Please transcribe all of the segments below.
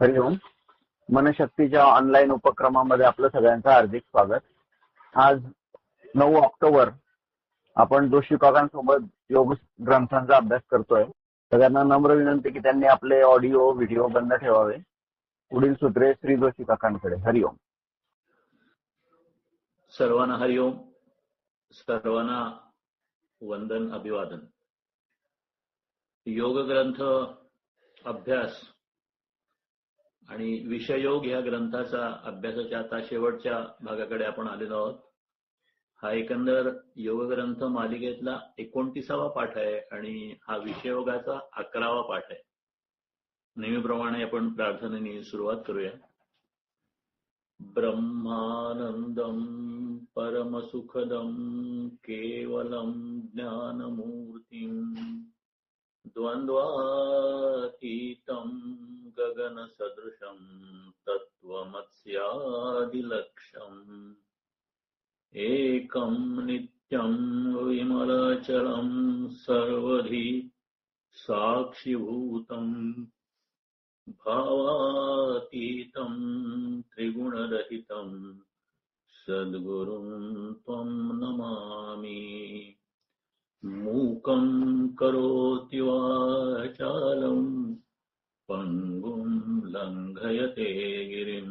हरिओम. मनशक्तीच्या online उपक्रमामध्ये आपलं सगळ्यांचं हार्दिक स्वागत. आज 9 ऑक्टोबर आपण जोशी काकांसोबत योग ग्रंथांचा अभ्यास करतोय. सगळ्यांना नम्र विनंती की त्यांनी आपले ऑडिओ व्हिडिओ बंद ठेवावे. पुढील सूत्रे श्री जोशी काकांकडे. हरिओम. सर्वांना हरिओम. सर्वांना वंदन अभिवादन. योग ग्रंथ अभ्यास आणि विषयोग ह्या ग्रंथाचा अभ्यासाच्या आता शेवटच्या भागाकडे आपण आलेलो आहोत. हा एकंदर योग ग्रंथ मालिकेतला 29वा पाठ आहे आणि हा विषयोगाचा 11वा पाठ आहे. नेहमीप्रमाणे आपण प्रार्थनेने सुरुवात करूया. ब्रह्मानंदम परमसुखदम केवलम ज्ञानमूर्तिम द्वंद्वातीतं गगनसदृशं तत्त्वमस्यादिलक्ष्यम् एकं नित्यं विमलचलं सर्वधि साक्षिभूतं भावातीतं त्रिगुणरहितं सद्गुरुं त्वं नमामि. मूकं करोति वाचालं पङ्गुं लङ्घयते गिरिं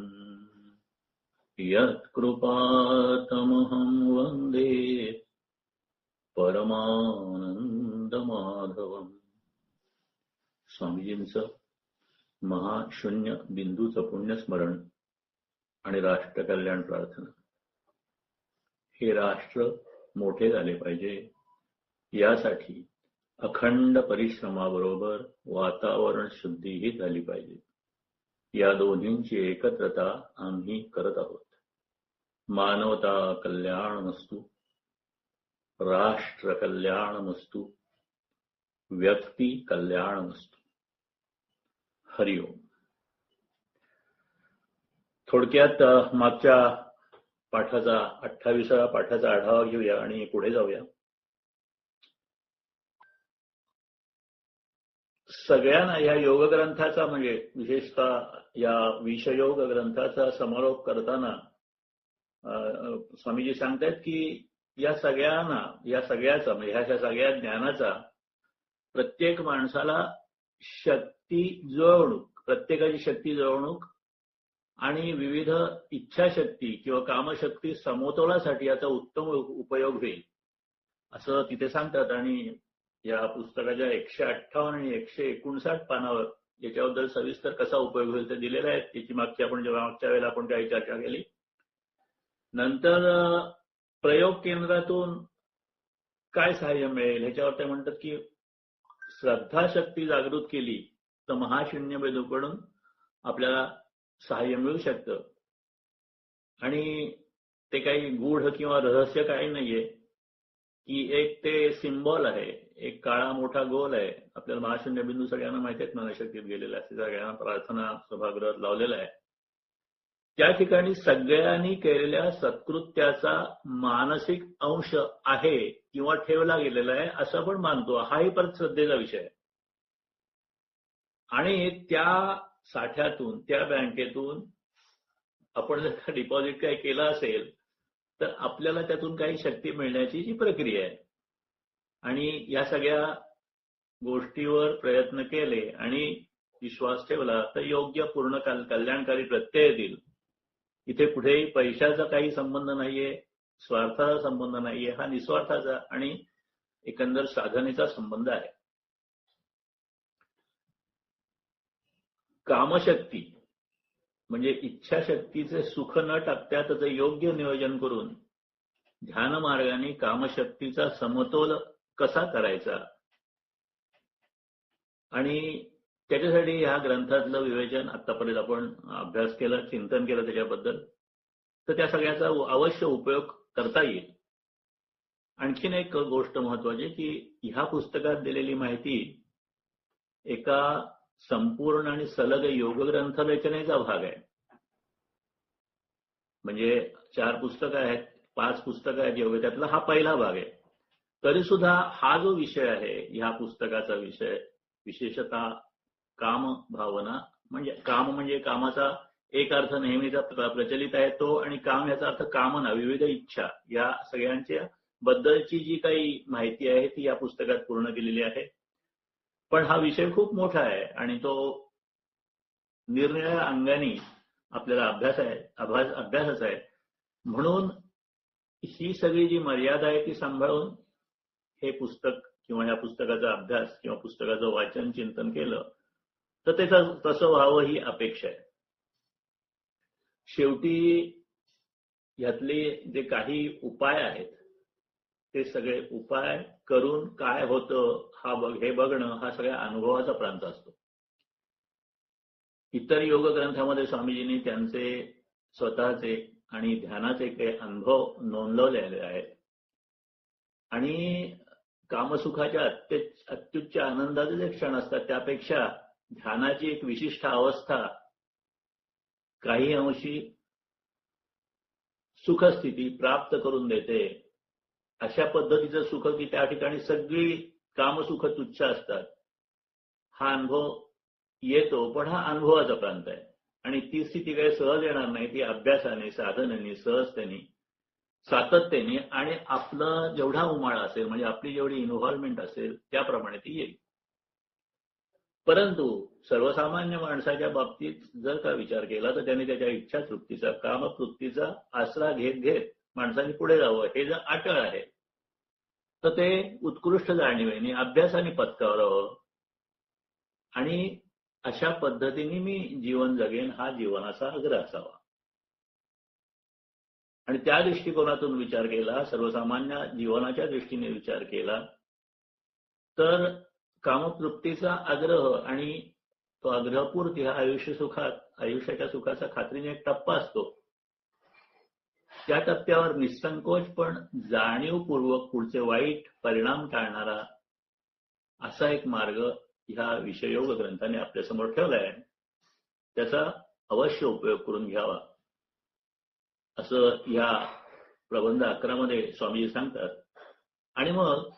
यत्कृपातमहं वन्दे परमानंदमाधवम्. स्वामीजींचं महाशून्य बिंदूचं पुण्यस्मरण आणि राष्ट्रकल्याण प्रार्थना. हे राष्ट्र मोठे झाले पाहिजे यासाठी अखंड परिश्रमाबरोबर वातावरण शुद्धीही झाली पाहिजे. या दोन्हींची एकत्रता आम्ही करत आहोत. मानवता कल्याणमस्तु, राष्ट्र कल्याणमस्तु, व्यक्ती कल्याणमस्तु. हरिओम. थोडक्यात मागच्या पाठाचा 28व्या पाठाचा आढावा घेऊया आणि पुढे जाऊया. सगळ्यांना या योग ग्रंथाचा म्हणजे विशेषतः या विषयोग ग्रंथाचा समारोप करताना स्वामीजी सांगतात की या सगळ्यांना या सगळ्याचा म्हणजे ह्या सगळ्या ज्ञानाचा प्रत्येक माणसाला शक्ती जुळवणूक, प्रत्येकाची शक्ती जुळवणूक आणि विविध इच्छाशक्ती किंवा कामशक्ती समतोलासाठी याचा उत्तम उपयोग होईल असं तिथे सांगतात. आणि या पुस्तकाच्या 158 आणि 159 पानावर याच्याबद्दल सविस्तर कसा उपयोग होईल ते दिलेलं आहे. त्याची मागच्या वेळेला आपण काही चर्चा केली. नंतर प्रयोग केंद्रातून काय सहाय्य मिळेल ह्याच्यावर ते म्हणतात की श्रद्धाशक्ती जागृत केली तर महाशून्य बिंदूकडून आपल्याला सहाय्य मिळू शकतं. आणि ते काही गूढ किंवा रहस्य काही नाहीये की एक ते सिम्बॉल आहे, एक काळा मोठा गोल आहे. आपल्याला महाशून्य बिंदू सगळ्यांना माहिती आहेत, मनशक्तीत गेलेला असते, सगळ्यांना प्रार्थना सभागृहात लावलेला आहे. त्या ठिकाणी सगळ्यांनी केलेल्या सत्कृत्याचा मानसिक अंश आहे किंवा ठेवला गेलेला आहे असं आपण मानतो. हाही परत श्रद्धेचा विषय आहे. आणि त्या साठ्यातून, त्या बँकेतून आपण जर डिपॉझिट काही केलं असेल तर आपल्याला त्यातून काही शक्ती मिळण्याची जी प्रक्रिया आहे. आणि या सगळ्या गोष्टीवर प्रयत्न केले आणि विश्वास ठेवला तर योग्य पूर्ण कल्याणकारी प्रत्यय येतील. इथे कुठेही पैशाचा काही संबंध नाहीये, स्वार्थाचा संबंध नाहीये, हा निस्वार्थाचा आणि एकंदर साधनेचा संबंध आहे. कामशक्ती म्हणजे इच्छाशक्तीचे सुख न टाकता त्याचं योग्य नियोजन करून ध्यान मार्गाने कामशक्तीचा समतोल कसा करायचा आणि त्याच्यासाठी ह्या ग्रंथातलं विवेचन आतापर्यंत आपण अभ्यास केला, चिंतन केलं त्याच्याबद्दल, तर त्या सगळ्याचा अवश्य उपयोग करता येईल. आणखीन एक गोष्ट महत्वाची की ह्या पुस्तकात दिलेली माहिती एका संपूर्ण आणि सलग योग ग्रंथ रचनेचा भाग आहे. म्हणजे 4 पुस्तकं आहेत, 5 पुस्तकं आहेत योग, त्यातला हा पहिला भाग आहे. तरी सुद्धा हा जो विषय आहे ह्या पुस्तकाचा विषय विशेषतः काम भावना म्हणजे काम म्हणजे कामाचा एक अर्थ नेहमीचा प्रचलित आहे तो, आणि काम याचा अर्थ कामना, विविध इच्छा, या सगळ्यांच्या बद्दलची जी काही माहिती आहे ती या पुस्तकात पूर्ण केलेली आहे. पण हा विषय खूप मोठा आहे आणि तो निरनिराळ्या अंगाने आपल्याला अभ्यासाचा आहे. म्हणून ही सगळी जी मर्यादा आहे ती सांभाळून हे पुस्तक किंवा या पुस्तकाचा अभ्यास किंवा पुस्तकाचं वाचन चिंतन केलं तर ते तसं व्हावं ही अपेक्षा आहे. शेवटी यातले जे काही उपाय आहेत ते सगळे उपाय करून काय होतं हे बघणं हा सगळ्या अनुभवाचा प्रांत असतो. इतर योग ग्रंथामध्ये स्वामीजींनी त्यांचे स्वतःचे आणि ध्यानाचे काही अनुभव नोंदवलेले आहेत आणि कामसुखाच्या अत्युच्च आनंदाचे जे क्षण असतात त्यापेक्षा ध्यानाची एक विशिष्ट अवस्था काही अंशी सुखस्थिती प्राप्त करून देते. अशा पद्धतीचं सुख की त्या ठिकाणी सगळी कामसुख तुच्छ असतात, हा अनुभव येतो. पण हा अनुभवाचा प्रांत आहे आणि ती स्थिती काही सहज येणार नाही. ती अभ्यासाने, साधनेने, सहजतेने, सातत्याने आणि आपलं जेवढा उमाळा असेल म्हणजे आपली जेवढी इन्व्हॉल्वमेंट असेल त्याप्रमाणे ती येईल. परंतु सर्वसामान्य माणसाच्या बाबतीत जर का विचार केला तर त्याने त्याच्या इच्छातृप्तीचा, कामतृप्तीचा आसरा घेत घेत माणसाने पुढे जावं. हे जर अटळ आहे तर ते उत्कृष्ट जाणीवेने अभ्यासाने पत्करावं आणि अशा पद्धतीने मी जीवन जगेन हा जीवनाचा आग्रह असावा. आणि त्या दृष्टिकोनातून विचार केला, सर्वसामान्य जीवनाच्या दृष्टीने विचार केला तर कामतृप्तीचा आग्रह आणि तो आग्रहपूर्ती हा आयुष्याच्या सुखाचा खात्रीने एक टप्पा असतो. त्या टप्प्यावर निसंकोच पण जाणीवपूर्वक पुढचे वाईट परिणाम टाळणारा असा एक मार्ग ह्या विषययोग ग्रंथाने आपल्यासमोर ठेवला आहे. त्याचा अवश्य उपयोग करून घ्यावा असं ह्या प्रबंध 11 मध्ये स्वामीजी सांगतात. आणि मग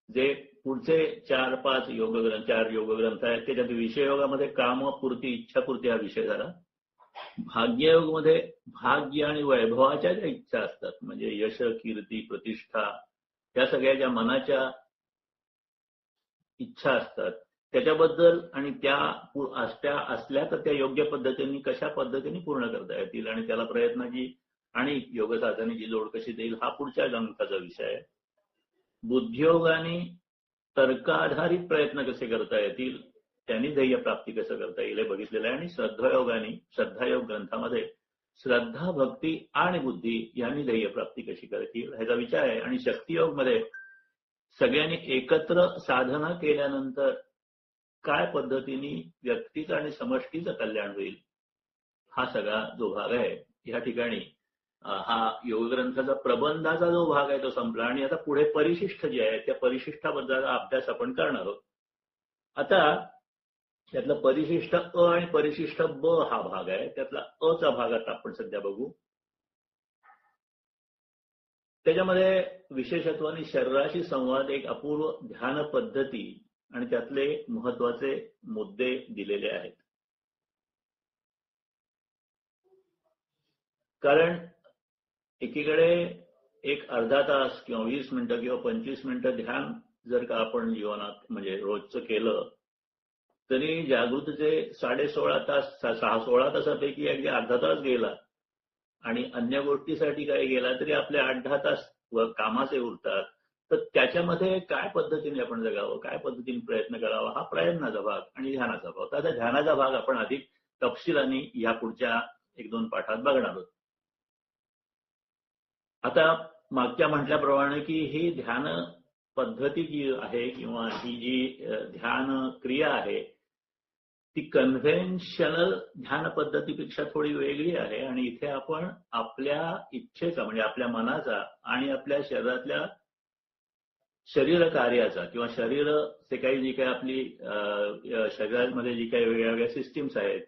जे पुढचे 4 योग ग्रंथ आहेत त्याच्यात विषययोगामध्ये कामपूर्ती, इच्छापूर्ती हा विषय झाला. भाग्ययोग मध्ये भाग्य आणि वैभवाच्या ज्या इच्छा असतात म्हणजे यश, कीर्ती, प्रतिष्ठा, त्या सगळ्या ज्या मनाच्या इच्छा असतात त्याच्याबद्दल आणि त्या असल्या तर त्या योग्य पद्धतीने कशा पद्धतीने पूर्ण करता येतील आणि त्याला प्रयत्नाची आणि योग साधनेची जोड कशी देईल हा पुढच्या ग्रंथाचा विषय आहे. बुद्धियोगाने तर्काधारित प्रयत्न कसे करता येतील, त्यांनी ध्येय प्राप्ती कसं करता येईल हे बघितलेलं आहे. आणि श्रद्धायोग ग्रंथामध्ये श्रद्धा, भक्ती आणि बुद्धी यांनी ध्येय प्राप्ती कशी करता येईल ह्याचा विचार आहे. आणि शक्तियोग मध्ये सगळ्यांनी एकत्र साधना केल्यानंतर काय पद्धतीने व्यक्तीचं आणि समष्टीचं कल्याण होईल हा सगळा जो भाग आहे या ठिकाणी हा योग ग्रंथाचा प्रबंधाचा जो भाग आहे तो संपला आणि आता पुढे परिशिष्ट जे आहे त्या परिशिष्टाबद्दलचा अभ्यास आपण करणार आहोत. आता त्यातला परिशिष्ट अ आणि परिशिष्ट ब हा भाग आहे. त्यातला अ चा भाग आता आपण सध्या बघू. त्याच्यामध्ये विशेषत्वाने शरीराशी संवाद एक अपूर्व ध्यान पद्धती आणि त्यातले महत्वाचे मुद्दे दिलेले आहेत. कारण एकीकडे एक अर्धा तास किंवा 20 मिनिटं किंवा 25 मिनिटं ध्यान जर का आपण जीवनात म्हणजे रोजचं केलं तरी जागृतीचे 16.5 तास 16 तासापैकी अगदी अर्धा तास गेला आणि अन्य गोष्टीसाठी काही गेला तरी आपले 8-10 तास कामाचे उरतात. तर त्याच्यामध्ये काय पद्धतीने आपण जगावं, काय पद्धतीने प्रयत्न करावा हा प्रयत्नाचा भाग आणि ध्यानाचा भाग. आता ध्यानाचा भाग आपण अधिक तपशिलाने या पुढच्या 1-2 पाठात बघणार आहोत. आता मागच्या म्हटल्याप्रमाणे की ही ध्यान पद्धती जी आहे किंवा ही जी ध्यान क्रिया आहे ती कन्व्हेन्शनल ध्यान पद्धतीपेक्षा थोडी वेगळी आहे. आणि इथे आपण आपल्या इच्छेचा म्हणजे आपल्या मनाचा आणि आपल्या शरीरातल्या शरीर कार्याचा किंवा शरीराचे काही जी काही आपली शरीरामध्ये जी काही वेगवेगळ्या सिस्टीम्स आहेत,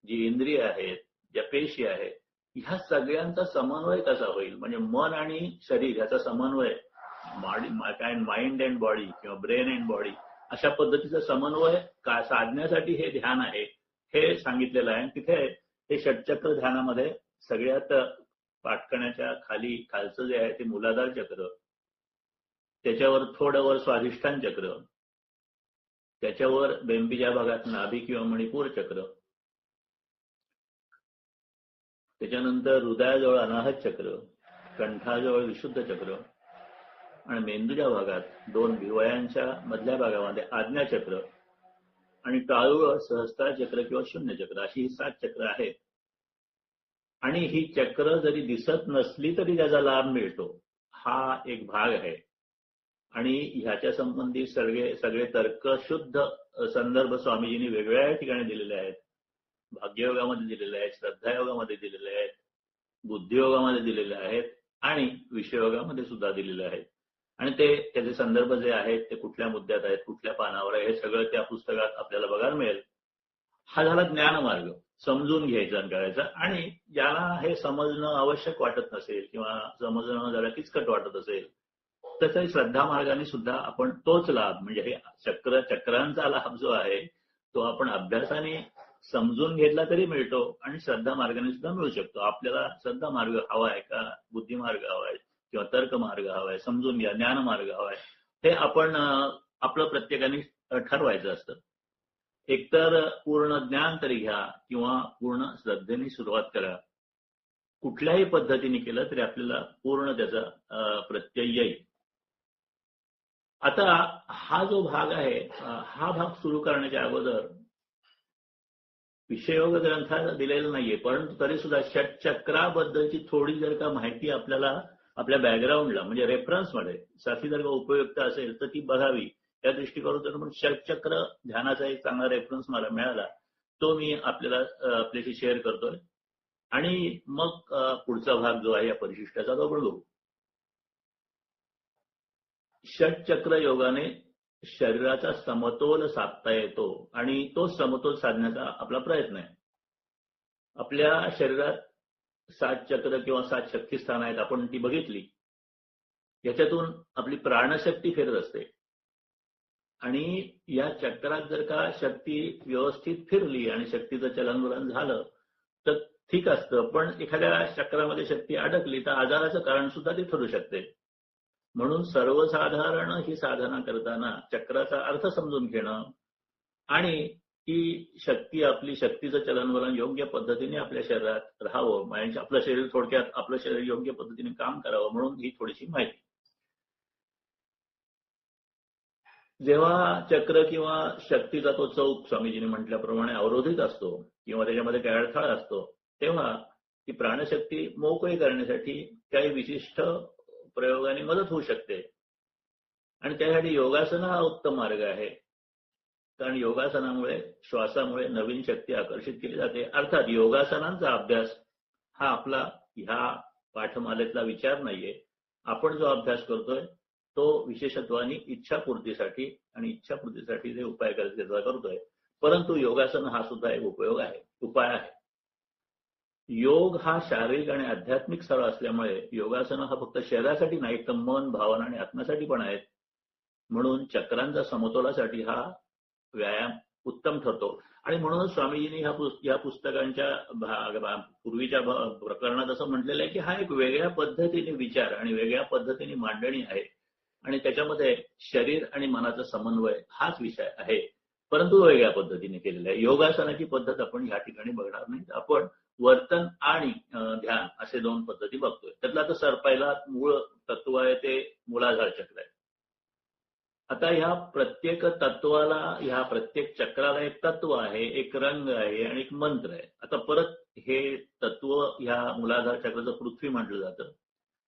जी इंद्रिय आहेत, ज्या पेशी आहेत, ह्या सगळ्यांचा समन्वय कसा होईल म्हणजे मन आणि शरीर ह्याचा समन्वय काय माइंड अँड बॉडी किंवा ब्रेन अँड बॉडी अशा पद्धतीचा समन्वय साधण्यासाठी हे ध्यान आहे. हे सांगितलेलं आहे. तिथे हे षटचक्र ध्यानामध्ये सगळ्यात पाटकण्याच्या खालचं जे आहे ते मूलाधार चक्र, त्याच्यावर थोडं वर स्वाधिष्ठान चक्र, त्याच्यावर बेंबीच्या भागात नाभी किंवा मणिपूर चक्र, त्याच्यानंतर हृदयाजवळ अनाहत चक्र, कंठाजवळ विशुद्ध चक्र आणि मेंदूच्या भागात 2 भिवयांच्या मधल्या भागामध्ये आज्ञा चक्र आणि टाळूवर सहस्त्रार चक्र किंवा शून्य चक्र, अशी ही 7 चक्र आहेत. आणि ही चक्र जरी दिसत नसली तरी त्याचा लाभ मिळतो, हा एक भाग आहे. आणि ह्याच्या संबंधी सगळे तर्कशुद्ध संदर्भ स्वामीजींनी वेगवेगळ्या ठिकाणी दिलेले आहेत. भाग्ययोगामध्ये दिलेले आहेत, श्रद्धायोगामध्ये दिलेले आहेत, बुद्धियोगामध्ये दिलेले आहेत आणि विषययोगामध्ये सुद्धा दिलेले आहेत. आणि त्याचे संदर्भ जे आहेत ते कुठल्या मुद्द्यात आहेत, कुठल्या पानावर आहे, हे सगळं त्या पुस्तकात आपल्याला बघायला मिळेल. हा झाला ज्ञानमार्ग, समजून घ्यायचा आणि करायचा. आणि ज्याला हे समजणं आवश्यक वाटत नसेल किंवा समजणं जरा किचकट वाटत असेल तर त्या श्रद्धा मार्गाने सुद्धा आपण तोच लाभ, म्हणजे हे चक्रांचा लाभ जो आहे तो आपण अभ्यासाने समजून घेतला तरी मिळतो आणि श्रद्धा मार्गाने सुद्धा मिळू शकतो. आपल्याला श्रद्धा मार्ग हवा आहे का, बुद्धिमार्ग हवा आहे किंवा तर्क मार्ग हवा आहे, समजून घ्या, ज्ञान मार्ग हवा आहे, हे आपण आपलं प्रत्येकाने ठरवायचं असतं. एकतर पूर्ण ज्ञान तरी घ्या किंवा पूर्ण श्रद्धेने सुरुवात करा. कुठल्याही पद्धतीने केलं तरी आपल्याला पूर्ण त्याचा प्रत्यय येईल. आता हा जो भाग आहे, हा भाग सुरू करण्याच्या अगोदर विषययोग ग्रंथात दिलेला नाहीये, परंतु तरी सुद्धा षटचक्राबद्दलची थोडी जर का माहिती आपल्याला आपल्या बॅकग्राऊंडला म्हणजे रेफरन्समध्ये साठी जर का उपयुक्त असेल तर ती बघावी. त्या दृष्टिकोनातून षटचक्र ध्यानाचा एक चांगला रेफरन्स मला मिळाला, तो मी आपल्याशी शेअर करतोय. आणि मग पुढचा भाग जो आहे या परिशिष्टाचा तो आपण बघू. षटचक्र योगाने शरीराचा समतोल साधता येतो आणि तो समतोल साधण्याचा आपला प्रयत्न आहे. आपल्या शरीरात 7 चक्र किंवा 7 शक्तिस्थान आहेत, आपण ती बघितली. याच्यातून आपली प्राणशक्ती फिरत असते आणि या चक्रात जर का शक्ती व्यवस्थित फिरली आणि शक्तीचं चलनवलन झालं तर ठीक असतं, पण एखाद्या चक्रामध्ये शक्ती अडकली तर आजाराचं कारण सुद्धा ती ठरू शकते. म्हणून सर्वसाधारण ही साधना करताना चक्राचा अर्थ समजून घेणं आणि ती शक्ती, आपली शक्तीचं चलनवलन योग्य पद्धतीने आपल्या शरीरात राहावं, म्हणजे आपलं शरीर, थोडक्यात आपलं शरीर योग्य पद्धतीने काम करावं, म्हणून ही थोडीशी माहिती. जेव्हा चक्र किंवा शक्तीचा तो चौक स्वामीजींनी म्हटल्याप्रमाणे अवरोधित असतो किंवा त्याच्यामध्ये काही अडथळा असतो, तेव्हा ती प्राणशक्ती मोकळी करण्यासाठी काही विशिष्ट प्रयोगाने मदत होऊ शकते. आणि त्यासाठी योगासन हा उत्तम मार्ग आहे, कारण योगासनामुळे, श्वासामुळे नवीन शक्ती आकर्षित केली जाते. अर्थात योगासनांचा अभ्यास हा आपला ह्या पाठमालेतला विचार नाहीये. आपण जो अभ्यास करतोय तो विशेषत्वाने इच्छापूर्तीसाठी आणि इच्छापूर्तीसाठी जे उपाय त्याचा करतोय. परंतु योगासन हा सुद्धा एक उपाय आहे. योग हा शारीरिक आणि आध्यात्मिक सराव असल्यामुळे योगासन हा फक्त शरीरासाठी नाही तर मन, भावना आणि आत्म्यासाठी पण आहेत. म्हणून चक्रांचा समतोलासाठी हा व्यायाम उत्तम ठरतो. आणि म्हणूनच स्वामीजींनी ह्या पुस्तकांच्या पूर्वीच्या प्रकरणात असं म्हटलेलं आहे की हा एक वेगळ्या पद्धतीने विचार आणि वेगळ्या पद्धतीने मांडणी आहे आणि त्याच्यामध्ये शरीर आणि मनाचा समन्वय हाच विषय आहे, परंतु वेगळ्या पद्धतीने केलेला आहे. योगासनाची पद्धत आपण ह्या ठिकाणी बघणार नाही, आपण वर्तन आणि ध्यान असे 2 पद्धती बघतोय. त्यातला तर पहिला मूळ तत्व आहे ते मूलाधार चक्र आहे. आता ह्या प्रत्येक तत्वाला, ह्या प्रत्येक चक्राला एक तत्व आहे, एक रंग आहे आणि एक मंत्र आहे. आता परत हे तत्व ह्या मूलाधार चक्राचं पृथ्वी म्हटलं जातं,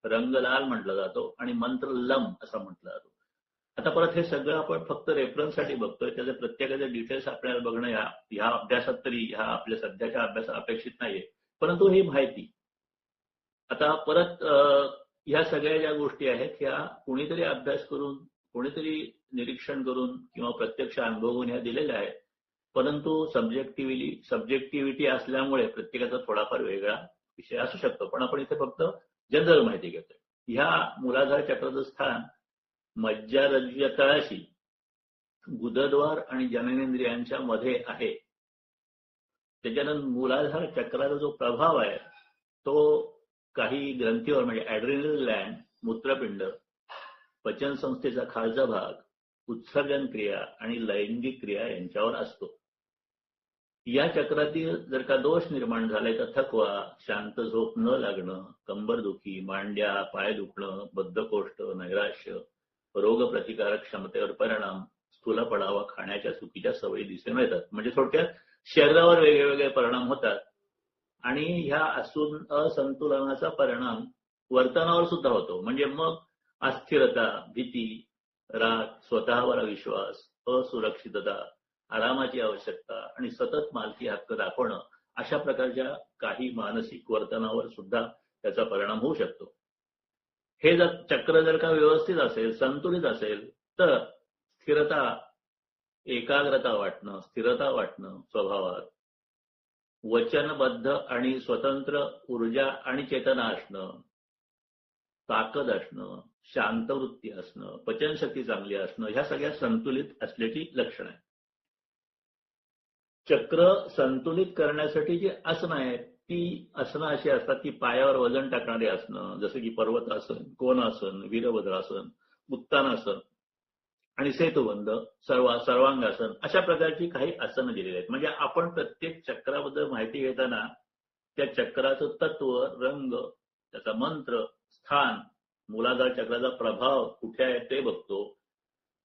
रंग लाल म्हटलं जातो आणि मंत्र लम असं म्हटलं जातो. आता परत हे सगळं आपण फक्त रेफरन्ससाठी बघतोय, त्याचे प्रत्येकाचे डिटेल्स आपल्याला बघणं ह्या अभ्यासात तरी, ह्या आपल्या सध्याच्या अभ्यासात अपेक्षित नाहीये, परंतु ही माहिती. आता परत ह्या सगळ्या ज्या गोष्टी आहेत ह्या कोणीतरी अभ्यास करून, कोणीतरी निरीक्षण करून किंवा प्रत्यक्ष अनुभवून ह्या दिलेल्या आहेत, परंतु सब्जेक्टिव्हिटी असल्यामुळे प्रत्येकाचा थोडाफार वेगळा विषय असू शकतो. पण आपण इथे फक्त जनरल माहिती घेतोय. ह्या मूलाधार चक्राचं स्थान मज्जारज्जू तळाशी गुदद्वार आणि जननेंद्रियांच्या मध्ये आहे. त्याच्यानंतर मूलाधार चक्राचा जो प्रभाव आहे तो काही ग्रंथीवर म्हणजे ऍड्रिनल ग्लँड, मूत्रपिंड, पचन संस्थेचा खालचा भाग, उत्सर्जन क्रिया आणि लैंगिक क्रिया यांच्यावर असतो. या चक्रातील जर का दोष निर्माण झाले तर थकवा, शांत झोप न लागणं, कंबरदुखी, मांड्या, पाय दुखणं, बद्धकोष्ठ, नैराश्य, रोगप्रतिकारक क्षमतेवर परिणाम, स्थूलपणा व खाण्याच्या चुकीच्या सवयी दिसून येतात. म्हणजे थोडक्यात शरीरावर वेगवेगळे परिणाम होतात आणि ह्या असंतुलनाचा परिणाम वर्तनावर सुद्धा होतो. म्हणजे मग अस्थिरता, भीती, राग, स्वतःवर विश्वास, असुरक्षितता, आरामाची आवश्यकता आणि सतत मालकी हक्क दाखवणं अशा प्रकारच्या काही मानसिक वर्तनावर सुद्धा त्याचा परिणाम होऊ शकतो. हे जर चक्र जर का व्यवस्थित असेल, संतुलित असेल तर स्थिरता, एकाग्रता वाटणं, स्थिरता वाटणं स्वभावात, वचनबद्ध आणि स्वतंत्र ऊर्जा आणि चेतना असणं, ताकद असणं, शांतवृत्ती असणं, पचनशक्ती चांगली असणं, ह्या सगळ्या संतुलित असल्याची लक्षणं आहेत. चक्र संतुलित करण्यासाठी जी आसनं आहेत ती आसनं अशी असतात की पायावर वजन टाकणारी आसनं, जसं की पर्वतासन, कोणासन, वीरभद्रासन, उत्तानासन आणि सेतुबंध, सर्वांगासन अशा प्रकारची काही आसनं दिलेली आहेत. म्हणजे आपण प्रत्येक चक्राबद्दल माहिती घेताना त्या चक्राचं तत्व, रंग, त्याचा मंत्र, स्थान, मूलाधार चक्राचा प्रभाव कुठे आहे ते बघतो.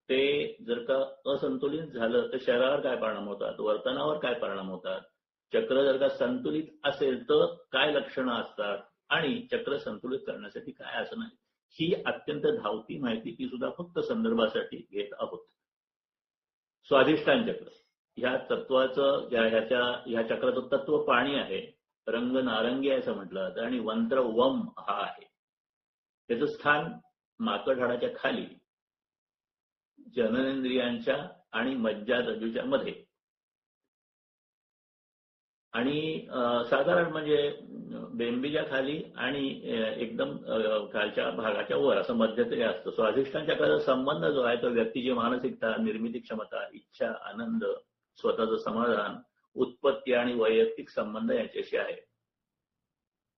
ते जर का असंतुलित झालं तर शरीरावर काय परिणाम होतात, वर्तनावर काय परिणाम होतात, चक्र जर का संतुलित असेल तर काय लक्षणं असतात आणि चक्र संतुलित करण्यासाठी काय आसनं आहेत, ही अत्यंत धावती माहिती ती सुद्धा फक्त संदर्भासाठी घेत आहोत. स्वाधिष्ठान चक्र ह्या तत्वाचं ह्या चक्राचं तत्व पाणी आहे, रंग नारंगी आहे असं म्हटलं जातं आणि मंत्र वम हा आहे. त्याचं स्थान माकड हाडाच्या खाली, जननेंद्रियांच्या आणि मज्जातंतूच्या मध्ये आणि साधारण म्हणजे बेंबीच्या खाली आणि एकदम खालच्या भागाच्या वर असं मध्यतरी असतं. स्वाधिष्ठान चक्राचा संबंध जो आहे तो व्यक्तीची मानसिकता, निर्मिती क्षमता, इच्छा, आनंद, स्वतःचं समाधान, उत्पत्ती आणि वैयक्तिक संबंध यांच्याशी आहे.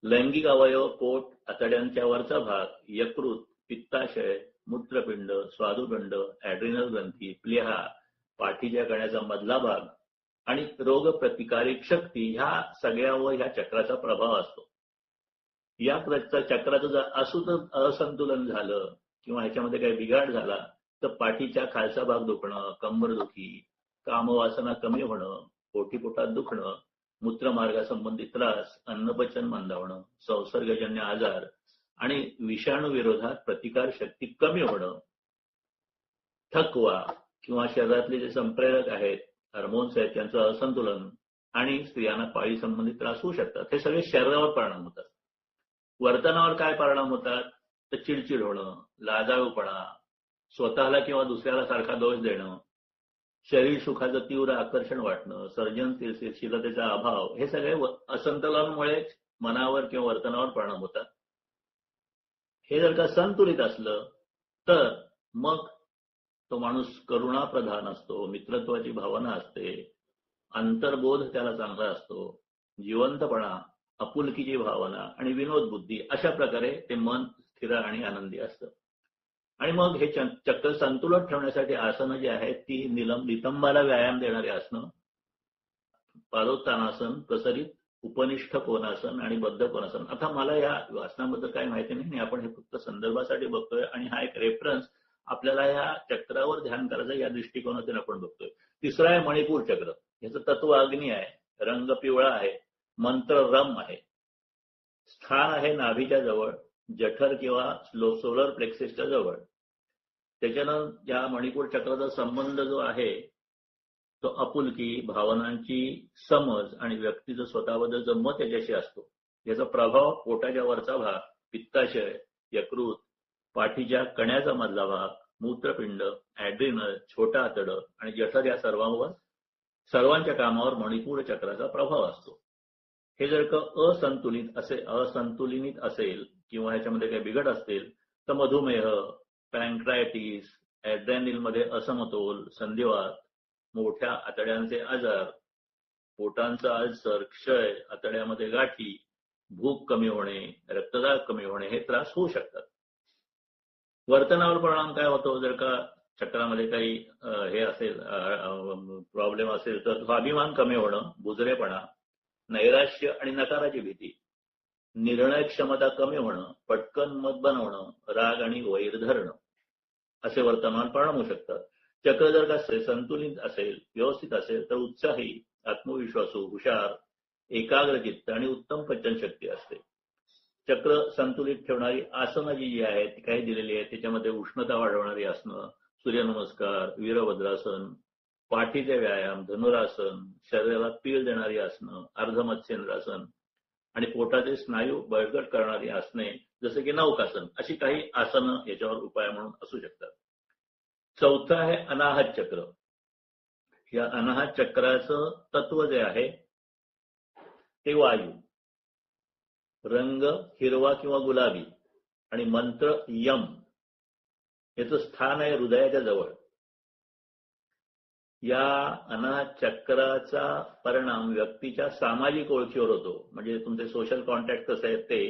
लैंगिक अवयव, पोट, आतड्यांच्या वरचा भाग, यकृत, पित्ताशय, मूत्रपिंड, स्वादुपिंड, ऍड्रिनल ग्रंथी, प्लीहा, पाठीच्या कण्याचा मधला भाग आणि रोगप्रतिकारक शक्ती ह्या सगळ्यावर ह्या चक्राचा प्रभाव असतो. या चक्राचं जर असंतुलन झालं किंवा ह्याच्यामध्ये काही बिघाड झाला तर पाठीच्या खालचा भाग दुखणं, कंबरदुखी, कामवासना कमी होणं, पोटात दुखणं, मूत्रमार्गासंबंधी त्रास, अन्नपचन मंदावणं, संसर्गजन्य आजार आणि विषाणू विरोधात प्रतिकार शक्ती कमी होणं, थकवा किंवा शरीरातले जे संप्रेरक आहेत, हार्मोन्स आहेत त्यांचं असंतुलन आणि स्त्रियांना पाळी संबंधित त्रास होऊ शकतात. हे सगळे शरीरावर परिणाम होतात. वर्तनावर काय परिणाम होतात तर चिडचिड होणं, लाजाळूपणा, स्वतःला किंवा दुसऱ्याला सारखा दोष देणं, शरीर सुखाचं तीव्र आकर्षण वाटणं, सर्जनशीलतेचा अभाव, हे सगळे असंतुलनामुळे मनावर किंवा वर्तनावर परिणाम होतात. हे जर का संतुलित असलं तर मग तो माणूस करुणाप्रधान असतो, मित्रत्वाची भावना असते, अंतर्बोध त्याला चांगला असतो, जिवंतपणा, आपुलकीची भावना आणि विनोद बुद्धी अशा प्रकारे ते मन स्थिर आणि आनंदी असतं. आणि मग हे चक्र संतुलित ठेवण्यासाठी आसनं जी आहेत ती नितंबाला व्यायाम देणारी आसनं, पादोत्तानासन, प्रसरित, उपनिष्ठ कोणासन आणि बद्ध कोणासन. आता मला या आसनाबद्दल काही माहिती नाही, आपण हे फक्त संदर्भासाठी बघतोय आणि हा एक रेफरन्स आपल्याला या चक्रावर ध्यान करायचं या दृष्टिकोनातून आपण बघतोय. तिसरा आहे मणिपूर चक्र. याचं तत्व अग्नी आहे, रंग पिवळा आहे, मंत्र रम आहे, स्थान आहे नाभीच्या जवळ, जठर किंवा सोलर प्लेक्सेसच्या जवळ. त्याच्यानं या मणिपूर चक्राचा संबंध जो आहे तो आपुलकी, भावनांची समज आणि व्यक्तीचं स्वतःबद्दलचं मत याच्याशी असतो. याचा प्रभाव पोटाच्या वरचा भाग, पित्ताशय, यकृत, पाठीच्या कण्याचा मधला भाग, मूत्रपिंड, ऍड्रिनल, छोटा आतडं आणि जठर या सर्वांच्या कामावर मणिपूर चक्राचा प्रभाव असतो. हे जर का असंतुलित असेल किंवा ह्याच्यामध्ये काही बिघड असतील तर मधुमेह, पॅन्क्रायटिस, ऍड्रेनलमध्ये असमतोल, संधिवात, मोठ्या आतड्यांचे आजार, पोटांचा अल्सर, क्षय, आतड्यामध्ये गाठी, भूक कमी होणे, रक्तदाब कमी होणे हे त्रास होऊ शकतात. वर्तनावर परिणाम काय होतो? जर का चक्रामध्ये काही हे असेल, प्रॉब्लेम असेल तर स्वाभिमान कमी होणं, बुजरेपणा, नैराश्य आणि नकाराची भीती, निर्णय क्षमता कमी होणं, पटकन मत बनवणं, राग आणि वैर धरणं असे वर्तमान परिणाम होऊ शकतात. चक्र जर का संतुलित असेल, व्यवस्थित असेल तर उत्साही, आत्मविश्वासू, हुशार, एकाग्रचित्त आणि उत्तम पचनशक्ती असते. चक्र संतुलित ठेवणारी आसनं जी आहेत ती काही दिलेली आहेत. त्याच्यामध्ये उष्णता वाढवणारी आसनं, सूर्यनमस्कार, वीरभद्रासन, पाठीचे व्यायाम, धनुरासन, शरीराला पीळ देणारी आसनं, अर्धमत्स्येंद्रासन आणि पोटाचे स्नायू बळकट करणारी आसने जसे की नौकासन, अशी काही आसनं याच्यावर उपाय म्हणून असू शकतात. चौथं आहे अनाहत चक्र. या अनाहत चक्राचं तत्व जे आहे ते वायू, रंग हिरवा किंवा गुलाबी आणि मंत्र यम याचं स्थान आहे हृदयाच्या जवळ. या अनाहत चक्राचा परिणाम व्यक्तीच्या सामाजिक ओळखीवर होतो. म्हणजे तुमचे सोशल कॉन्टॅक्ट कसे आहेत ते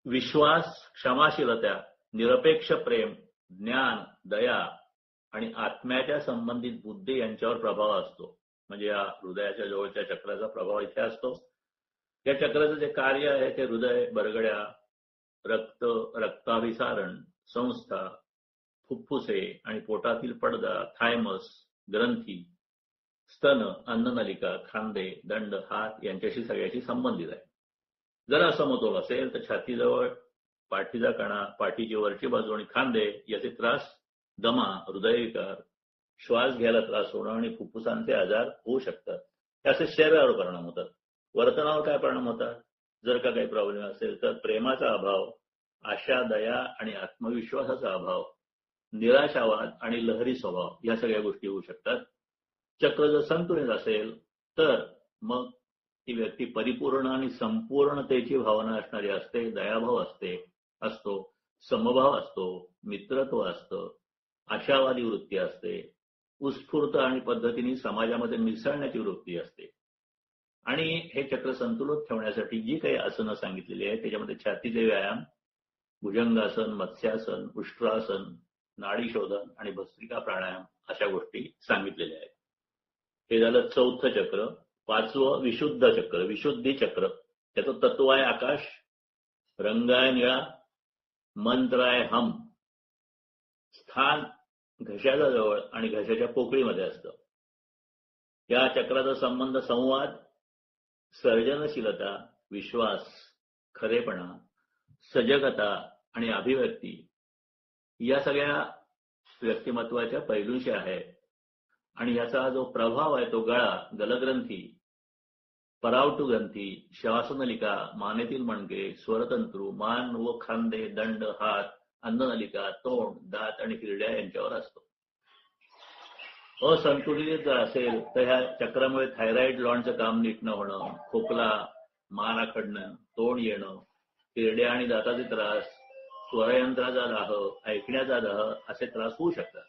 विश्वास, क्षमाशीलता, निरपेक्ष प्रेम, ज्ञान, दया आणि आत्म्याच्या संबंधित बुद्धी यांच्यावर प्रभाव असतो. म्हणजे या हृदयाच्या जवळच्या चक्राचा प्रभाव इथे असतो. या चक्राचं जे कार्य आहे ते हृदय, बरगड्या, रक्ताभिसारण संस्था, फुफ्फुसे आणि पोटातील पडदा, थायमस, ग्रंथी, स्तन, अन्ननलिका, खांदे, दंड, हात यांच्याशी सगळ्याशी संबंधित आहे. जर असमतोल असेल तर छातीजवळ पाठीचा कणा, पाठीची वरची बाजू आणि खांदे याचे त्रास, दमा, हृदयविकार, श्वास घ्यायला त्रास होणं आणि फुफ्फुसांचे आजार होऊ शकतात. हे असे शरीरावर परिणाम होतात. वर्तनावर काय परिणाम होतात? जर का काही प्रॉब्लेम असेल तर प्रेमाचा अभाव, आशा, दया आणि आत्मविश्वासाचा अभाव, निराशावाद आणि लहरी स्वभाव या सगळ्या गोष्टी होऊ शकतात. चक्र जर संतुलित असेल तर मग ती व्यक्ती परिपूर्ण आणि संपूर्णतेची भावना असणारी असते. दयाभाव असतो, समभाव असतो, मित्रत्व असतं, आशावादी वृत्ती असते, उत्स्फूर्त आणि पद्धतीने समाजामध्ये मिसळण्याची वृत्ती असते. आणि हे चक्र संतुलित ठेवण्यासाठी जी काही आसनं सांगितलेली आहेत त्याच्यामध्ये छातीचे व्यायाम, भुजंगासन, मत्स्यासन, उष्ट्रासन, नाडी शोधन आणि भस्त्रिका प्राणायाम अशा गोष्टी सांगितलेल्या आहेत. हे झालं चौथं चक्र. पाचवं विशुद्ध चक्र, विशुद्धी चक्र. त्याचं तत्व आहे आकाश, रंग आहे निळा, मंत्र आहे हम, स्थान घशाच्या जवळ आणि घशाच्या पोकळीमध्ये असतं. या चक्राचा संबंध संवाद, सर्जनशीलता, विश्वास, खरेपणा, सजगता आणि अभिव्यक्ती या सगळ्या व्यक्तिमत्वाच्या पैलूंशी आहे. आणि याचा जो प्रभाव आहे तो गळा, गलग्रंथी, परावटू ग्रंथी, श्वासनलिका, मानेतील मणके, स्वरतंतू, मान व खांदे, दंड, हात, अन्ननलिका, तोंड, दात आणि हिरड्या यांच्यावर असतो. असंतुलित जर असेल तर ह्या चक्रामुळे थायरॉइड ग्लॉन्डचं काम नीट न होणं, खोकला, मान आखडणं, तोंड येणं, हिरड्या आणि दाताचे त्रास, स्वरयंत्राचा दाह, ऐकण्याचा दाह असे त्रास होऊ शकतात.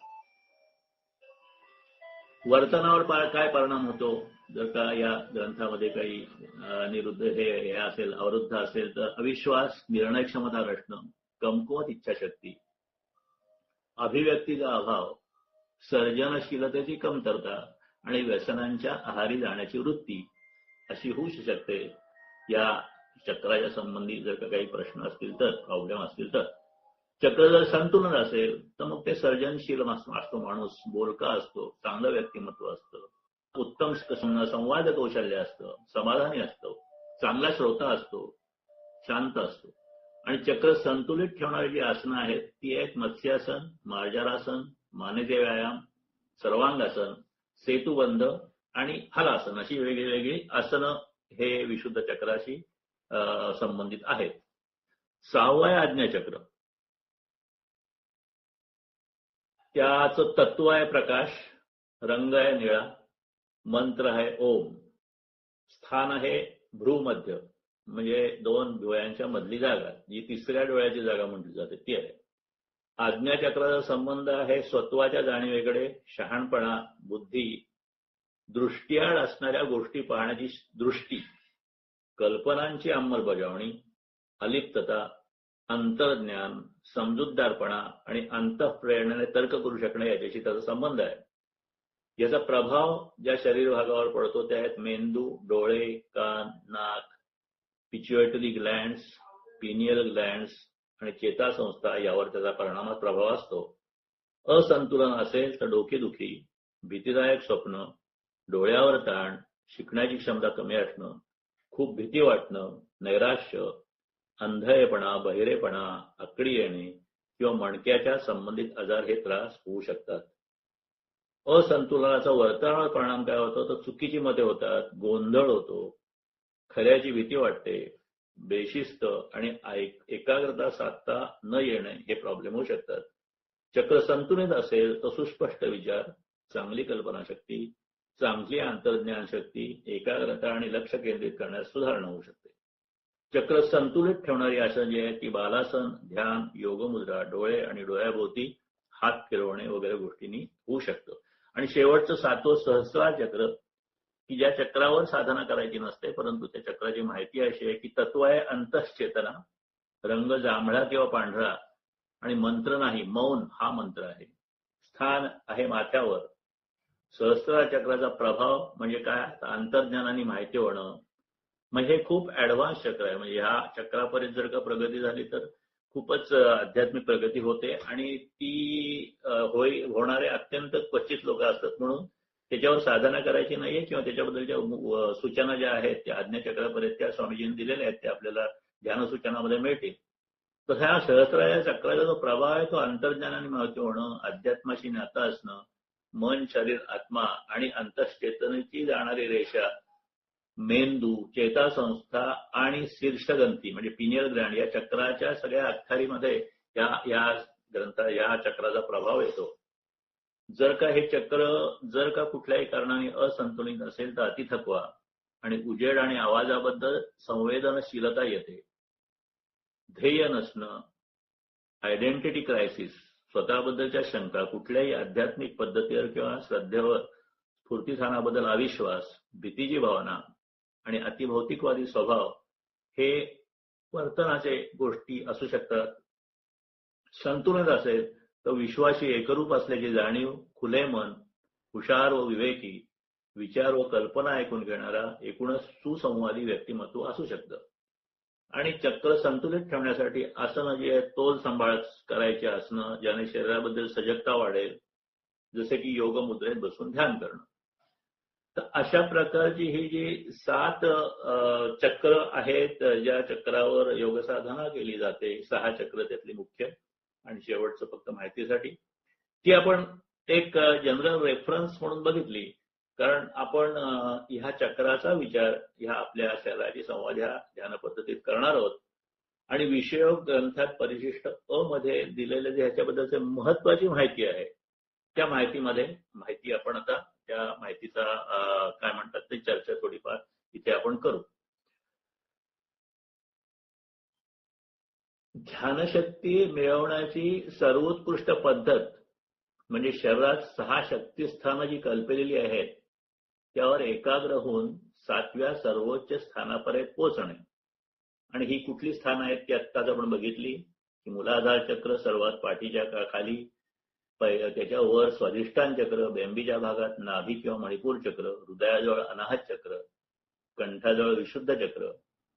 वर्तनावर काय परिणाम होतो? जर का या ग्रंथामध्ये काही निरुद्ध हे असेल, अवरुद्ध असेल तर अविश्वास, निर्णय क्षमता नसणं, कमकुवत इच्छाशक्ती, अभिव्यक्तीचा अभाव, सर्जनशीलतेची कमतरता आणि व्यसनांच्या आहारी जाण्याची वृत्ती अशी होऊ शकते. या चक्राच्या संबंधी जर का काही प्रश्न असतील तर, प्रॉब्लेम असतील तर. चक्र जर संतुलन असेल तर मग ते सर्जनशील असतो माणूस, बोलका असतो, चांगलं व्यक्तिमत्व असतं, उत्तम संवाद कौशल्य असतं, समाधानी असतो, चांगला श्रोता असतो, शांत असतो. आणि चक्र संतुलित ठेवणारी जी आसनं आहेत ती आहेत मत्स्यासन, मार्जारासन, मानेचे व्यायाम, सर्वांगासन, सेतुबंध आणि हलासन अशी वेगळी आसनं हे विशुद्ध चक्राशी संबंधित आहेत. सहावं आहे आज्ञाचक्र. त्याचं तत्व आहे प्रकाश, रंग आहे निळा, मंत्र आहे ओम, स्थान आहे भ्रूमध्य म्हणजे दोन डोळ्यांच्या मधली जागा, जी तिसऱ्या डोळ्याची जागा म्हटली जाते ती आहे. आज्ञाचक्राचा संबंध आहे स्वत्वाच्या जाणीवेकडे, शहाणपणा, बुद्धी, दृष्टीआड असणाऱ्या गोष्टी पाहण्याची दृष्टी, कल्पनांची अंमलबजावणी, अलिप्तता, अंतर्ज्ञान, समजूतदारपणा आणि अंतःप्रेरणेने तर्क करू शकणे याच्याशी त्याचा संबंध आहे. याचा प्रभाव ज्या शरीर भागावर पडतो ते आहेत मेंदू, डोळे, कान, नाक, पिच्युएटरी ग्लँड्स, पिनियल ग्लँड्स आणि चेतासंस्था यावर त्याचा परिणामात प्रभाव असतो. असंतुलन असेल तर डोकेदुखी, भीतीदायक स्वप्न, डोळ्यावर ताण, शिकण्याची क्षमता कमी असणं, खूप भीती वाटणं, नैराश्य, अंधळेपणा, बहिरेपणा, आकडी येणे किंवा मणक्याच्या संबंधित आजार हे त्रास होऊ शकतात. असंतुलनाचा वर्तनावर परिणाम काय होतो तर चुकीची मते होतात, गोंधळ होतो, खऱ्याची भीती वाटते, बेशिस्त आणि एकाग्रता साधता न येणे हे प्रॉब्लेम होऊ शकतात. चक्र संतुलित असेल तर सुस्पष्ट विचार, चांगली कल्पनाशक्ती, चांगली अंतर्ज्ञान शक्ती, एकाग्रता आणि लक्ष केंद्रित करण्यास सुधारणा होऊ शकते. चक्र संतुलित ठेवणारी आसन जी आहे ती बालासन, ध्यान, योगमुद्रा, डोळे आणि डोळ्याभोवती हात फिरवणे वगैरे गोष्टींनी होऊ शकतं. आणि शेवटचं 7वं सहस्रार चक्र, की ज्या चक्रावर साधना करायची नसते, परंतु त्या चक्राची माहिती अशी आहे की तत्व आहे अंतश्चेतना, रंग जांभळा किंवा पांढरा आणि मंत्र नाही, मौन हा मंत्र आहे. स्थान आहे माथ्यावर. सहस्रार चक्राचा प्रभाव म्हणजे काय, अंतर्ज्ञानाने माहिती होणं. म्हणजे हे खूप ऍडव्हान्स चक्र आहे. म्हणजे ह्या चक्रापर्यंत जर का प्रगती झाली तर खूपच आध्यात्मिक प्रगती होते आणि ती होणारे अत्यंत क्वचित लोक असतात. म्हणून त्याच्यावर साधना करायची नाहीये किंवा त्याच्याबद्दलच्या सूचना ज्या आहेत त्या आज्ञाचक्रापर्यंत त्या स्वामीजींनी दिलेल्या आहेत त्या आपल्याला ध्यान सूचनामध्ये मिळतील. तर ह्या सहस्रार चक्राचा जो प्रभाव आहे तो अंतर्ज्ञानाने माहिती होणं, अध्यात्माशी नातं असणं, मन, शरीर, आत्मा आणि अंतश्चेतनेची जाणारी रेषा, मेंदू, चेतासंस्था आणि शीर्षग्रंथी म्हणजे पिनियल ग्लँड या चक्राच्या सगळ्या अखत्यारीमध्ये या चक्राचा प्रभाव येतो. जर का हे चक्र जर का कुठल्याही कारणाने असंतुलित असेल तर अतिथकवा आणि उजेड आणि आवाजाबद्दल संवेदनशीलता येते. ध्येय नसणं, आयडेंटिटी क्रायसिस, स्वतःबद्दलच्या शंका, कुठल्याही आध्यात्मिक पद्धतीवर किंवा श्रद्धेवर, स्फूर्तिस्थानाबद्दल अविश्वास, भीतीची भावना आणि अतिभौतिकवादी स्वभाव हे वर्तनाचे गोष्टी असू शकतात. संतुलित असेल तर विश्वाशी एकरूप असल्याची जाणीव, खुले मन, हुशार व विवेकी, विचार व कल्पना ऐकून घेणारा एकूणच सुसंवादी व्यक्तिमत्व असू शकतं. आणि चक्र संतुलित ठेवण्यासाठी आसनं जी आहेत तोल सांभाळ करायची आसनं ज्याने शरीराबद्दल सजगता वाढेल, जसे की योग मुद्रेत बसून ध्यान करणं. तर अशा प्रकारची ही जी 7 चक्र आहेत ज्या चक्रावर योग साधना केली जाते, 6 चक्र त्यातली मुख्य आणि शेवटचं फक्त माहितीसाठी, ती आपण एक जनरल रेफरन्स म्हणून बघितली. कारण आपण ह्या चक्राचा विचार ह्या आपल्या शरीराची संवाद ह्या ध्यान पद्धतीत करणार आहोत. आणि विषयोग ग्रंथात परिशिष्ट अ मध्ये दिलेले जे ह्याच्याबद्दलचे महत्वाची माहिती आहे त्या माहिती आपण आता त्या माहितीचा काय म्हणतात ते चर्चा थोडीफार इथे आपण करू. ध्यानशक्ती मिळवण्याची सर्वोत्कृष्ट पद्धत म्हणजे शरीरात 6 शक्तिस्थानं जी कल्पलेली आहेत त्यावर एकाग्र होऊन 7व्या सर्वोच्च स्थानापर्यंत पोहोचणे. आणि ही कुठली स्थानं आहेत ती आत्ताच आपण बघितली की मूलाधार चक्र सर्वात पाठीच्या खाली, त्याच्यावर स्वाधिष्ठान चक्र, बेंबीच्या भागात नाभी किंवा मणिपूर चक्र, हृदयाजवळ अनाहत चक्र, कंठाजवळ विशुद्ध चक्र,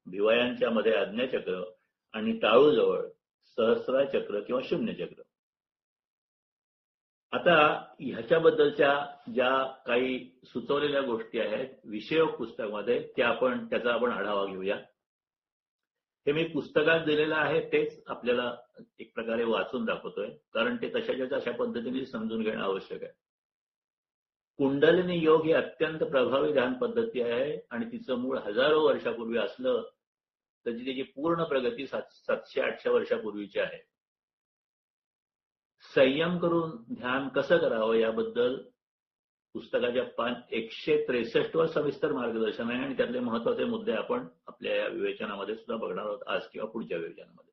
भिवयांच्या मध्ये आज्ञा चक्र आणि टाळूजवळ सहस्रार चक्र किंवा शून्य चक्र. आता ह्याच्याबद्दलच्या ज्या काही सुचवलेल्या गोष्टी आहेत विषयक पुस्तकामध्ये त्याचा आपण आढावा घेऊया. हे मी पुस्तकात दिलेलं आहे तेच आपल्याला एक प्रकारे वाचून दाखवतोय कारण ते तशाच्या तशा पद्धतीने समजून घेणं आवश्यक आहे. कुंडलिनी योग ही अत्यंत प्रभावी ध्यान पद्धती आहे आणि तिचं मूळ हजारो वर्षापूर्वी असलं तर त्याची पूर्ण प्रगती 700-800 वर्षापूर्वीची आहे. संयम करून ध्यान कसं करावं याबद्दल पुस्तकाच्या पान 163 वर सविस्तर मार्गदर्शन आहे आणि त्यातले महत्वाचे मुद्दे आपण आपल्या या विवेचनामध्ये सुद्धा बघणार आहोत आज किंवा पुढच्या विवेचनामध्ये.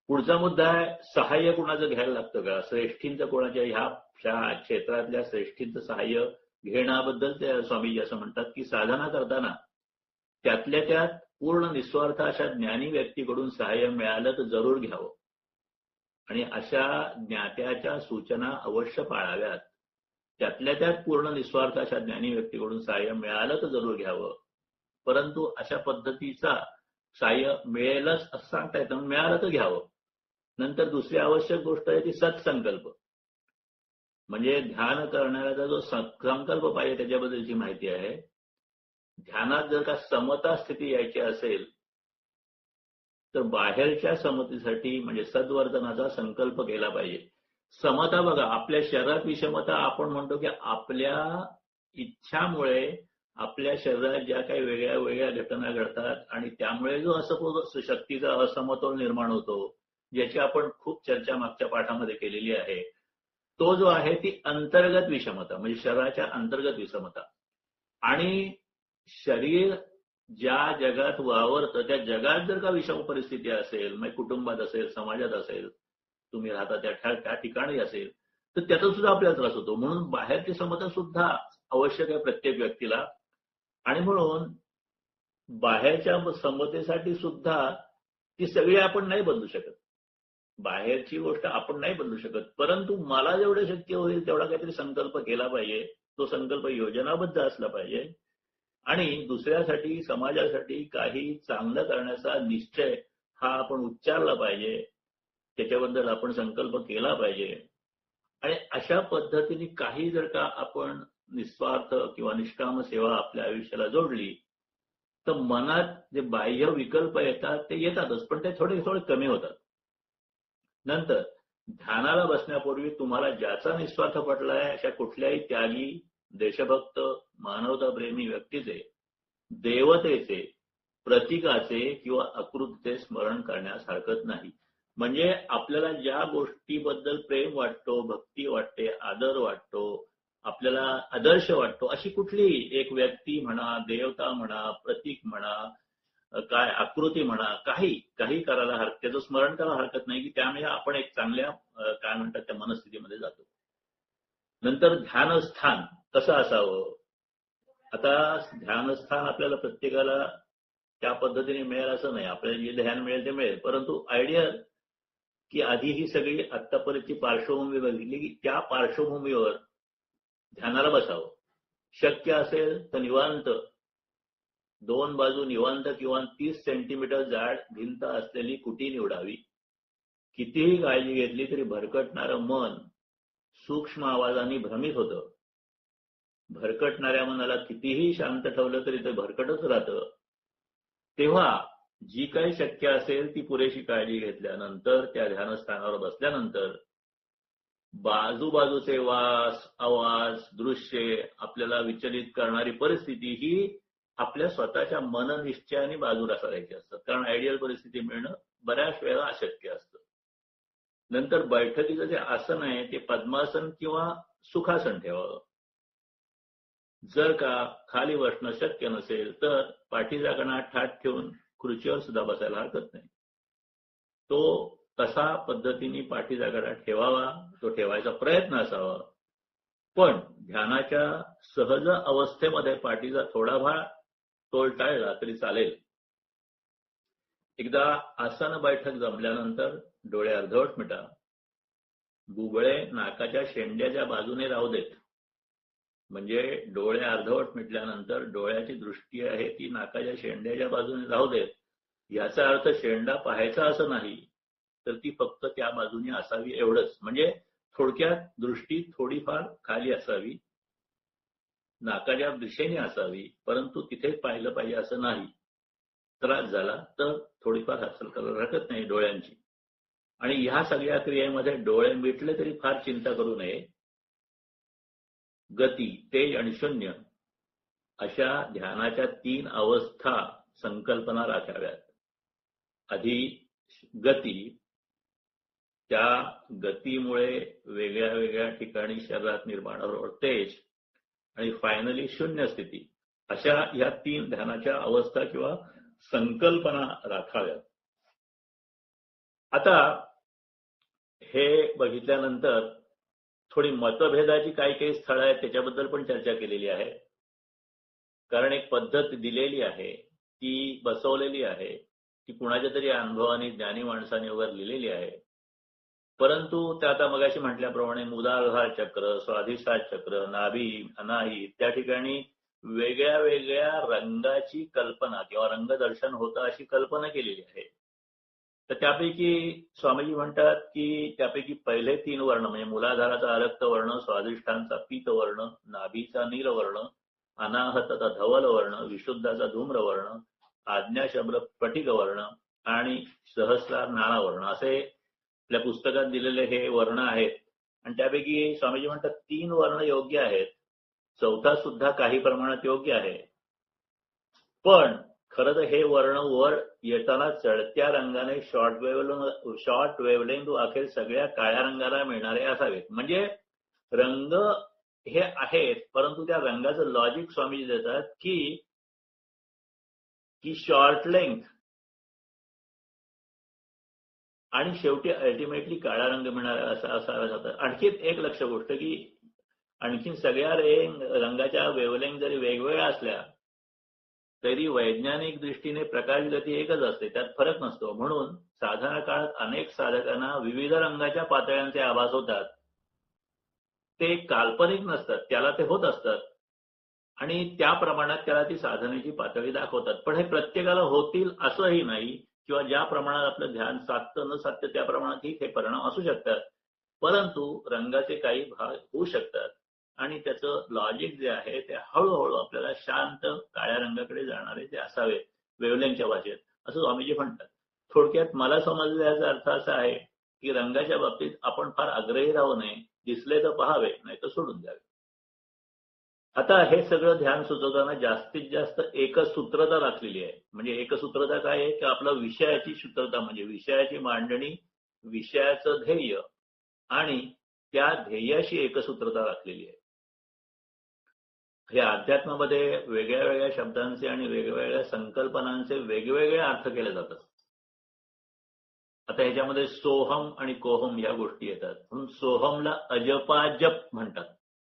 पुढचा मुद्दा आहे सहाय्य कोणाचं घ्यायला लागतं का, श्रेष्ठींचं कोणाच्या ह्या क्षेत्रातल्या श्रेष्ठींचं सहाय्य घेण्याबद्दल ते स्वामीजी असं म्हणतात की साधना करताना त्यातल्या त्यात पूर्ण निस्वार्थ अशा ज्ञानी व्यक्तीकडून सहाय्य मिळालं तर जरूर घ्यावं आणि अशा ज्ञात्याच्या सूचना अवश्य पाळाव्यात. त्यातल्या त्यात पूर्ण निस्वार्थ अशा ज्ञानी व्यक्तीकडून सहाय्य मिळालं तर जरूर घ्यावं. परंतु अशा पद्धतीचा सहाय्य मिळेलच असं सांगता येतं, मिळालं तर घ्यावं. नंतर दुसरी आवश्यक गोष्ट आहे ती सत्संकल्प. म्हणजे ध्यान करणाऱ्याचा जो संकल्प पाहिजे त्याच्याबद्दलची माहिती आहे. ध्यानात जर का समता स्थिती यायची असेल तर बाहेरच्या समतेसाठी म्हणजे सद्वर्तनाचा संकल्प केला पाहिजे. समता बघा, आपल्या शरीरात विषमता आपण म्हणतो की आपल्या इच्छामुळे आपल्या शरीरात ज्या काही वेगळ्या वेगळ्या घटना घडतात आणि त्यामुळे जो असं शक्तीचा असमतोल निर्माण होतो, ज्याची आपण खूप चर्चा मागच्या पाठामध्ये केलेली आहे. तो जो आहे ती अंतर्गत विषमता म्हणजे शरीराच्या अंतर्गत विषमता. आणि शरीर ज्या जगात वावरतं त्या जगात जर का विषम परिस्थिती असेल, म्हणजे कुटुंबात असेल, समाजात असेल, तुम्ही राहता त्या ठिकाणी असेल, तर त्याचा सुद्धा आपल्याला त्रास होतो. म्हणून बाहेरची समता सुद्धा आवश्यक आहे प्रत्येक व्यक्तीला. आणि म्हणून बाहेरच्या समतेसाठी सुद्धा ती सगळी आपण नाही बदलू शकत. बाहेरची गोष्ट आपण नाही बदलू शकत. परंतु मला जेवढं शक्य होईल तेवढा काहीतरी संकल्प केला पाहिजे. तो संकल्प योजनाबद्ध असला पाहिजे आणि दुसऱ्यासाठी समाजासाठी काही चांगलं करण्याचा निश्चय हा आपण उच्चारला पाहिजे. त्याच्याबद्दल आपण संकल्प केला पाहिजे. आणि अशा पद्धतीने काही जर का आपण निस्वार्थ किंवा निष्काम सेवा आपल्या आयुष्याला जोडली तर मनात जे बाह्य विकल्प येतात ते येतातच, पण ते थोडे थोडे कमी होतात. नंतर ध्यानाला बसण्यापूर्वी तुम्हाला ज्याचा निस्वार्थ पटलाय अशा कुठल्याही त्यागी, देशभक्त, मानवताप्रेमी व्यक्तीचे, देवतेचे, प्रतीकाचे किंवा आकृतीचे स्मरण करण्यास हरकत नाही. म्हणजे आपल्याला ज्या गोष्टीबद्दल प्रेम वाटतो, भक्ती वाटते, आदर वाटतो, आपल्याला आदर्श वाटतो, अशी कुठलीही एक व्यक्ती म्हणा, देवता म्हणा, प्रतीक म्हणा, काय आकृती म्हणा, काही करायला त्याचं स्मरण करायला हरकत नाही की त्यामुळे आपण एक चांगल्या काय म्हणतात त्या मनस्थितीमध्ये जातो. नंतर ध्यानस्थान कसं असावं. आता ध्यानस्थान आपल्याला प्रत्येकाला त्या पद्धतीने मिळेल असं नाही. आपल्याला जे ध्यान मिळेल ते मिळेल, परंतु आयडियल की आधी ही सगळी आत्तापर्यंतची पार्श्वभूमी बघितली की त्या पार्श्वभूमीवर ध्यानाला बसावं. शक्य असेल तर निवांत, दोन बाजू निवांत किंवा 30 सेंटीमीटर जाड भिंत असलेली कुटी निवडावी. कितीही काळजी घेतली तरी भरकटणारं मन सूक्ष्म आवाजाने भ्रमित होतं. भरकटणाऱ्या मनाला कितीही शांत ठेवलं तरी ते भरकटच राहतं. तेव्हा जी काही शक्य असेल ती पुरेशी काळजी घेतल्यानंतर त्या ध्यानस्थानावर बसल्यानंतर बाजूबाजूचे वास, आवाज, दृश्ये आपल्याला विचलित करणारी परिस्थिती ही आपल्या स्वतःच्या मननिश्चयाने बाजूला सारायची असतात. कारण आयडियल परिस्थिती मिळणं बऱ्याच वेळा अशक्य असतं. नंतर बैठकीचं जे आसन आहे ते पद्मासन किंवा सुखासन ठेवावं. जर का खाली बसणं शक्य नसेल तर पाठीचा कणा ठाठ ठेवून खुर्चीवर सुद्धा बसायला हरकत नाही. तो तसा पद्धतीने पाठीचा कणा ठेवावा, तो ठेवायचा प्रयत्न असावा. पण ध्यानाच्या सहज अवस्थेमध्ये पाठीचा थोडा भाग तोल टाळला तरी चालेल. एकदा आसन बैठक जमल्यानंतर डोळे अर्धवट मिटा. बुबळे नाकाच्या शेंड्याच्या बाजूने राहू देत. म्हणजे डोळे अर्धवट मिटल्यानंतर डोळ्याची दृष्टी आहे ती नाकाच्या शेंड्याच्या बाजूने राहू देत. याचा अर्थ शेंडा पाहायचा असं नाही, तर ती फक्त त्या बाजूने असावी एवढंच. म्हणजे थोडक्यात दृष्टी थोडीफार खाली असावी, नाकाच्या दिशेने असावी, परंतु तिथेच पाहिलं पाहिजे असं नाही. त्रास झाला तर थोडीफार हालचाल करायला हरकत नाही डोळ्यांची. आणि ह्या सगळ्या क्रियेमध्ये डोळे मिटले तरी फार चिंता करू नये. गती, तेज आणि शून्य अशा ध्यानाच्या 3 अवस्था संकल्पना राखाव्यात. आधी गती, त्या गतीमुळे वेगळ्या वेगळ्या ठिकाणी शरीरात निर्माण होणारं तेज आणि फायनली शून्य स्थिती, अशा या 3 ध्यानाच्या अवस्था किंवा संकल्पना राखाव्यात. आता हे बघितल्यानंतर थोडी मतभेदाची काही काही स्थळं आहेत त्याच्याबद्दल पण चर्चा केलेली आहे. कारण एक पद्धत दिलेली आहे, ती बसवलेली आहे, ती कुणाच्या तरी अनुभवाने ज्ञानी माणसाने वगैरे लिहिलेली आहे. परंतु त्या आता मगाशी म्हटल्याप्रमाणे मूलाधार चक्र, स्वाधिष्ठान चक्र, नाभी, अनाही त्या ठिकाणी वेगळ्या वेगळ्या रंगाची कल्पना किंवा रंगदर्शन होतं अशी कल्पना केलेली आहे. तर त्यापैकी स्वामीजी म्हणतात की त्यापैकी पहिले 3 वर्ण म्हणजे मूलाधाराचा रक्त वर्ण, स्वाधिष्ठानचा पीत वर्ण, नाभीचा नील वर्ण, अनाहतचा धवल वर्ण, विशुद्धाचा धूम्र वर्ण, आज्ञाशब्द स्फटिक वर्ण आणि सहस्रार नाना वर्ण असे आपल्या पुस्तकात दिलेले हे वर्ण आहेत. आणि त्यापैकी स्वामीजी म्हणतात 3 वर्ण योग्य आहेत, चौथा सुद्धा काही प्रमाणात योग्य आहे. पण खरं तर हे वर्ण वर येताना चढत्या रंगाने शॉर्ट वेव्हलेंथ अखेर सगळ्या काळ्या रंगाला मिळणारे असावेत. म्हणजे रंग हे आहेत, परंतु त्या रंगाचं लॉजिक स्वामीजी देतात की शॉर्ट लेंथ आणि शेवटी अल्टिमेटली काळा रंग मिळणारा असा असावा जातं. आणखी एक लक्ष गोष्ट की आणखीन सगळ्या रंगाच्या वेव्हलेंथ जरी वेगवेगळ्या असल्या तरी वैज्ञानिक दृष्टीने प्रकाश गती एकच असते, त्यात फरक नसतो. म्हणून साधारण काळात अनेक साधकांना विविध रंगाच्या पातळ्यांचे आभास होतात. ते काल्पनिक नसतात, त्याला ते होत असतात आणि त्या प्रमाणात त्याला ती साधनेची पातळी दाखवतात. पण हे प्रत्येकाला होतील असंही नाही किंवा ज्या प्रमाणात आपलं ध्यान साधतं न साधतं त्या प्रमाणातही हे परिणाम असू शकतात. परंतु रंगाचे काही भाग होऊ शकतात आणि त्याचं लॉजिक जे आहे ते हळूहळू आपल्याला शांत काळ्या रंगाकडे जाणारे ते असावे वेव्हलेंथच्या भाषेत, असं स्वामीजी म्हणतात. थोडक्यात मला समजल्याचा अर्थ असा आहे की रंगाच्या बाबतीत आपण फार आग्रही राहू नये, दिसले तर पहावे, नाही तर सोडून द्यावे. आता हे सगळं ध्यान सुचवताना जास्तीत जास्त एकसूत्रता राखलेली आहे. म्हणजे एकसूत्रता काय आहे की आपला विषयाची सूत्रता म्हणजे विषयाची मांडणी, विषयाचं ध्येय आणि त्या ध्येयाशी एकसूत्रता राखलेली आहे. हे अध्यात्मामध्ये वेगळ्या वेगळ्या शब्दांचे आणि वेगवेगळ्या संकल्पनांचे वेगवेगळे अर्थ केले जातात. आता ह्याच्यामध्ये सोहम आणि कोहम या गोष्टी येतात. म्हणून सोहमला अजपाजप म्हणतात.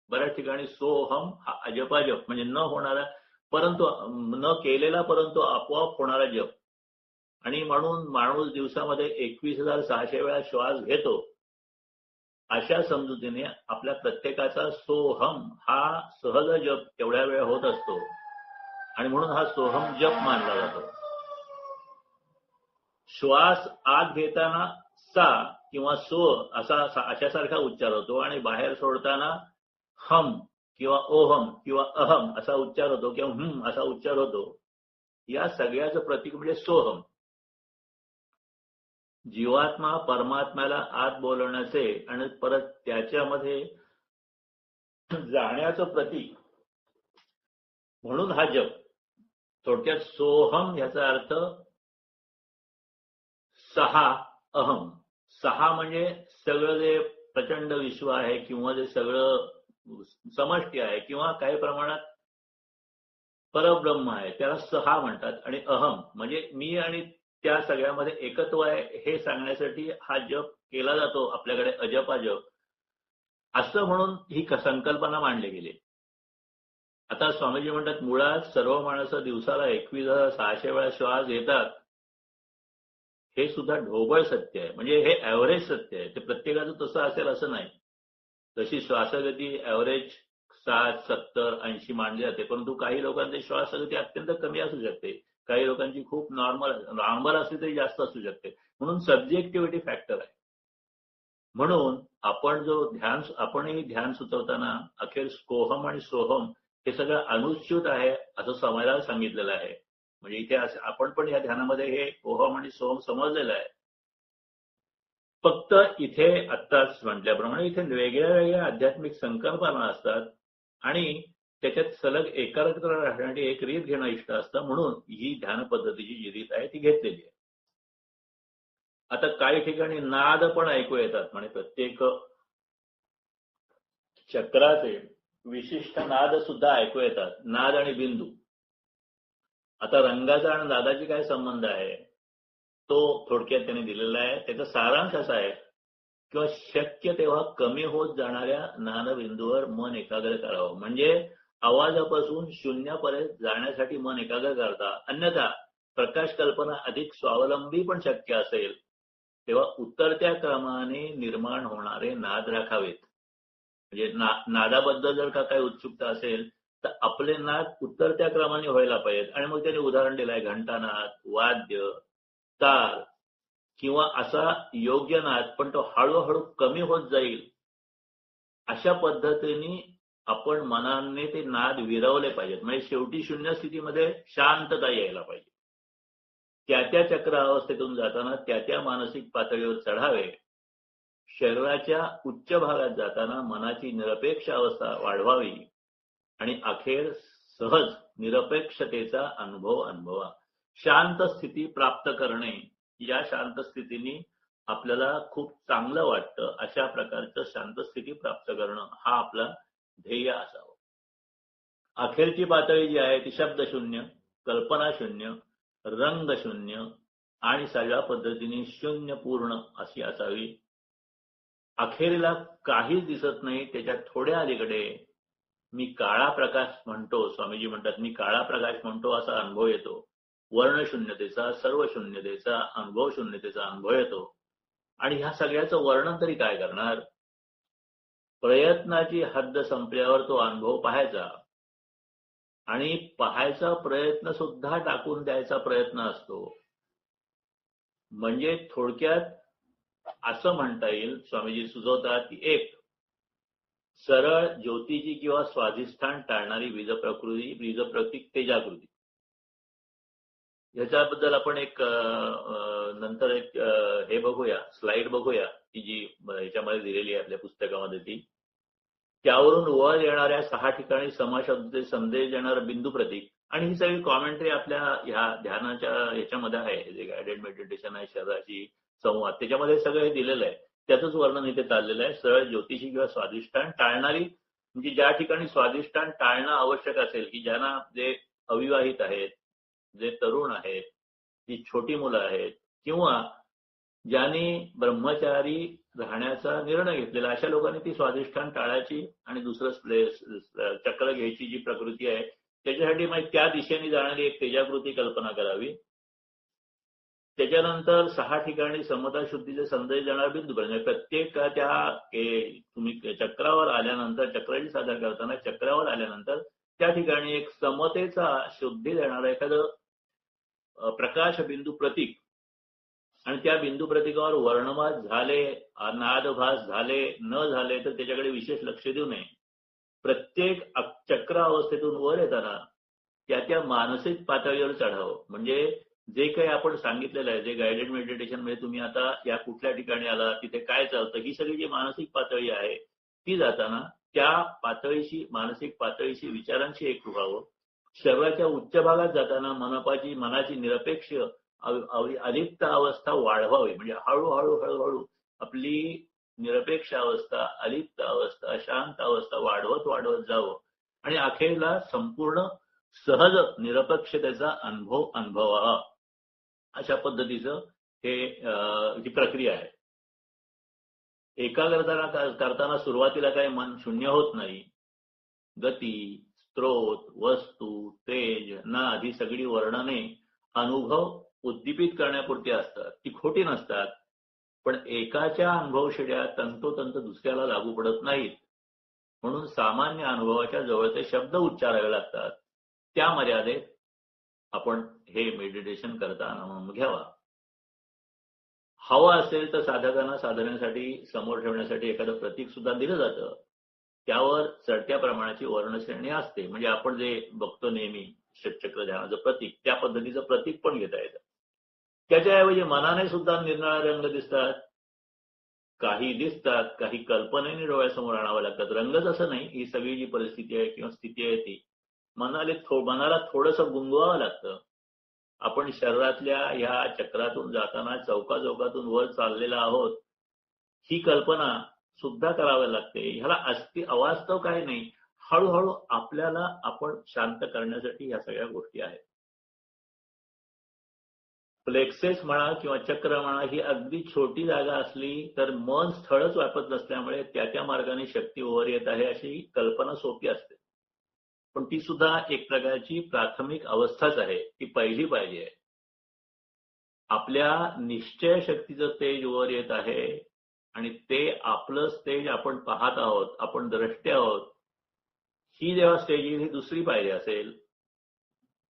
बऱ्याच ठिकाणी सोहम हा अजपाजप म्हणजे न होणारा परंतु न केलेला परंतु आपोआप होणारा जप. आणि म्हणून माणूस दिवसामध्ये 21,600 वेळा श्वास घेतो. अशा समजुतीने आपल्या प्रत्येकाचा सोहम हा सहज जप तेवढ्या वेळा होत असतो आणि म्हणून हा सोहम जप मानला जातो. श्वास आत घेताना सा किंवा सो अशासारखा उच्चार होतो आणि बाहेर सोडताना हम किंवा ओहम किंवा अहम असा उच्चार होतो किंवा हम असा उच्चार होतो. या सगळ्याचं प्रतीक म्हणजे सोहम. जीवात्मा परमात्म्याला आत बोलवण्याचे आणि परत त्याच्यामध्ये जाण्याचं प्रतीक म्हणून हा जप. थोडक्यात सोहम याचा अर्थ 6 अहम. 6 म्हणजे सगळं जे प्रचंड विश्व आहे किंवा जे सगळं समष्टी आहे किंवा काही प्रमाणात परब्रह्म आहे त्याला 6 म्हणतात. आणि अहम म्हणजे मी आणि त्या सगळ्यामध्ये एकत्व आहे हे सांगण्यासाठी हा जप केला जातो आपल्याकडे अजपाजप असं म्हणून ही संकल्पना मांडली गेली. आता स्वामीजी म्हणतात मुळात सर्व माणसं दिवसाला 21,600 वेळा श्वास घेतात. हे सुद्धा ढोबळ सत्य आहे. म्हणजे हे ऍव्हरेज सत्य आहे. ते प्रत्येकाचं तसं असेल असं नाही. तशी श्वासगती ऍव्हरेज 60, 70, 80 मानली जाते. परंतु काही लोकांची श्वासगती अत्यंत कमी असू शकते. काही लोकांची खूप नॉर्मल असली तरी जास्त असू शकते. म्हणून सब्जेक्टिव्हिटी फॅक्टर आहे. म्हणून आपणही ध्यान सुचवताना अखेर कोहम आणि सोहम हे सगळं अनुच्युत आहे असं समजायला सांगितलेलं आहे. म्हणजे इथे आपण पण या ध्यानामध्ये हे कोहम आणि सोहम समजलेलं आहे. फक्त इथे आत्ताच म्हटल्याप्रमाणे इथे वेगळ्या वेगळ्या आध्यात्मिक संकल्पना असतात आणि त्याच्यात सलग एकाग्र राहण्यासाठी एक रीत घेणं इष्ट असतं. म्हणून ही ध्यान पद्धतीची जी रीत आहे ती घेतलेली आहे. आता काही ठिकाणी नाद पण ऐकू येतात. म्हणजे प्रत्येक चक्राचे विशिष्ट नाद सुद्धा ऐकू येतात. नाद आणि बिंदू. आता रंगाचा आणि नादाची काय संबंध आहे तो थोडक्यात त्यांनी दिलेला आहे. त्याचा सारांश असा आहे किंवा शक्य तेव्हा कमी होत जाणाऱ्या नादबिंदूवर मन एकाग्र करावं. म्हणजे आवाजापासून शून्यापर्यंत जाण्यासाठी मन एकाग्र करता. अन्यथा प्रकाश कल्पना अधिक स्वावलंबी पण शक्य असेल तेव्हा उतरत्या क्रमाने निर्माण होणारे नाद राखावेत. म्हणजे नादाबद्दल जर का काही उत्सुकता असेल तर आपले नाद उतरत्या क्रमाने व्हायला पाहिजेत. आणि मग त्याने उदाहरण दिलंय घंटानाद, वाद्य, ताल किंवा असा योग्य नाद पण तो हळूहळू कमी होत जाईल अशा पद्धतीने आपण मनाने ते नाद विरवले पाहिजेत. म्हणजे शेवटी शून्य स्थितीमध्ये शांतता यायला पाहिजे. त्या चक्र अवस्थेतून जाताना त्या मानसिक पातळीवर चढावे. शरीराच्या उच्च भागात जाताना मनाची निरपेक्ष अवस्था वाढवावी आणि अखेर सहज निरपेक्षतेचा अनुभव अनुभवा. शांत स्थिती प्राप्त करणे. या शांत स्थितीने आपल्याला खूप चांगलं वाटतं. अशा प्रकारचं शांत स्थिती प्राप्त करणं हा आपला ध्येय असावं. अखेरची पातळी जी आहे ती शब्दशून्य, कल्पनाशून्य, रंगशून्य आणि सगळ्या पद्धतीने शून्य पूर्ण अशी असावी. अखेरीला काहीच दिसत नाही त्याच्या थोड्या अलीकडे मी काळा प्रकाश म्हणतो, स्वामीजी म्हणतात मी काळा प्रकाश म्हणतो असा अनुभव येतो. वर्णशून्यतेचा, सर्वशून्यतेचा, अनुभव शून्यतेचा अनुभव येतो. आणि ह्या सगळ्याचं वर्णन तरी काय करणार. प्रयत्नाची हद्द संपल्यावर तो अनुभव पाहायचा आणि पाहायचा प्रयत्न सुद्धा टाकून द्यायचा प्रयत्न असतो. म्हणजे थोडक्यात असं म्हणता येईल, स्वामीजी सुचवतात की एक सरळ ज्योतिजी किंवा स्वाधिष्ठान टाळणारी बीजप्रतीक तेजाकृती. ह्याच्याबद्दल आपण नंतर हे बघूया, स्लाइड बघूया की जी ह्याच्यामध्ये दिलेली आहे आपल्या पुस्तकामध्ये ती. त्यावरून वर येणाऱ्या 6 ठिकाणी समाशब्दचे संदेश देणारं बिंदू प्रतीक. आणि ही सगळी कॉमेंट्री आपल्या ह्या ध्यानाच्या ह्याच्यामध्ये आहे, जे गायडेड मेडिटेशन आहे, शरीराची संवाद, त्याच्यामध्ये सगळं हे दिलेलं आहे. त्याचंच वर्णन इथे चाललेलं आहे. सरळ ज्योतिषी किंवा स्वाधिष्ठान टाळणारी, म्हणजे ज्या ठिकाणी स्वाधिष्ठान टाळणं आवश्यक असेल, की ज्यांना जे अविवाहित आहेत, जे तरुण आहेत, जी छोटी मुलं आहेत किंवा ज्यांनी ब्रह्मचारी राहण्याचा निर्णय घेतलेला, अशा लोकांनी ती स्वाधिष्ठान टाळायची आणि दुसरं चक्र घ्यायची जी प्रकृती आहे त्याच्यासाठी मग त्या दिशेने जाणारी एक तेजाकृती कल्पना करावी. त्याच्यानंतर 6 ठिकाणी समता शुद्धीचे संदेश देणारा बिंदू म्हणजे प्रत्येक तुम्ही चक्रावर आल्यानंतर, चक्राची साधना करताना चक्रावर आल्यानंतर त्या ठिकाणी एक समतेचा शुद्धी देणारा एखादं प्रकाश बिंदू प्रतीक. आणि त्या बिंदू प्रतीकावर वर्णमास झाले, नादभास झाले, न झाले तर त्याच्याकडे विशेष लक्ष देऊ नये. प्रत्येक चक्र अवस्थेतून वर येताना त्या मानसिक पातळीवर चढावं. म्हणजे जे काही आपण सांगितलेलं आहे, जे गायडेड मेडिटेशन मध्ये तुम्ही आता या कुठल्या ठिकाणी आला, तिथे काय चालतं, ही सगळी जी मानसिक पातळी आहे ती जाताना त्या पातळीशी, मानसिक पातळीशी, विचारांशी एक व्हावं. शरीराच्या उच्च भागात जाताना मनाची निरपेक्ष अलिप्त अवस्था वाढवावी. म्हणजे हळूहळू आपली निरपेक्ष अवस्था, अलिप्त अवस्था, शांत अवस्था वाढवत जावं आणि अखेरला संपूर्ण सहज निरपेक्षतेचा अनुभव अनुभवावा. अशा पद्धतीचं ही प्रक्रिया आहे. एकाग्रता करताना सुरुवातीला काही मन शून्य होत नाही. गती, स्त्रोत, वस्तू, तेज, नाद ही सगळी वर्णने अनुभव उद्दीपित करण्यापुरती असतात. ती खोटी नसतात. पण एकाच्या अनुभवशिड्या तंतोतंत दुसऱ्याला लागू पडत नाहीत. म्हणून सामान्य अनुभवाच्या जवळचे शब्द उच्चारावे लागतात. त्या मर्यादेत आपण हे मेडिटेशन करताना घ्यावा. हवं असेल तर साधकांना साधनेसाठी समोर ठेवण्यासाठी एखादं प्रतीक सुद्धा दिलं जातं. त्यावर चढत्या प्रमाणाची वर्णश्रेणी असते. म्हणजे आपण जे बघतो नेहमी षटचक्र ध्यानाचं प्रतीक, त्या पद्धतीचं प्रतीक पण घेता येतं. त्याच्याऐवजी मनाने सुद्धा निरनिराळे रंग दिसतात. काही दिसतात, काही कल्पनेने डोळ्यासमोर आणावं लागतात. रंगच असं नाही, ही सगळी जी परिस्थिती आहे किंवा स्थिती आहे ती मनाला थोडंसं गुंगवावं लागतं. आपण शरीरातल्या ह्या चक्रातून जाताना चौकातून वर चाललेला आहोत ही कल्पना सुद्धा करावी लागते. ह्याला अवास्तव काही नाही. हळूहळू आपल्याला आपण शांत करण्यासाठी ह्या सगळ्या गोष्टी आहेत. प्लेक्सेस म्हणा किंवा चक्र म्हणा ही अगदी छोटी जागा असली तर मन स्थळच व्यापत नसल्यामुळे त्या मार्गाने शक्ती वर येत आहे अशी कल्पना सोपी असते. पण ती सुद्धा एक प्रकारची प्राथमिक अवस्थाच आहे, ती पहिली पायरी आहे. आपल्या निश्चय शक्तीचं तेज वर येत आहे आणि ते आपलंच तेज आपण पाहत आहोत, आपण द्रष्टे आहोत. ही जेव्हा स्टेज येईल ही दुसरी पायरी असेल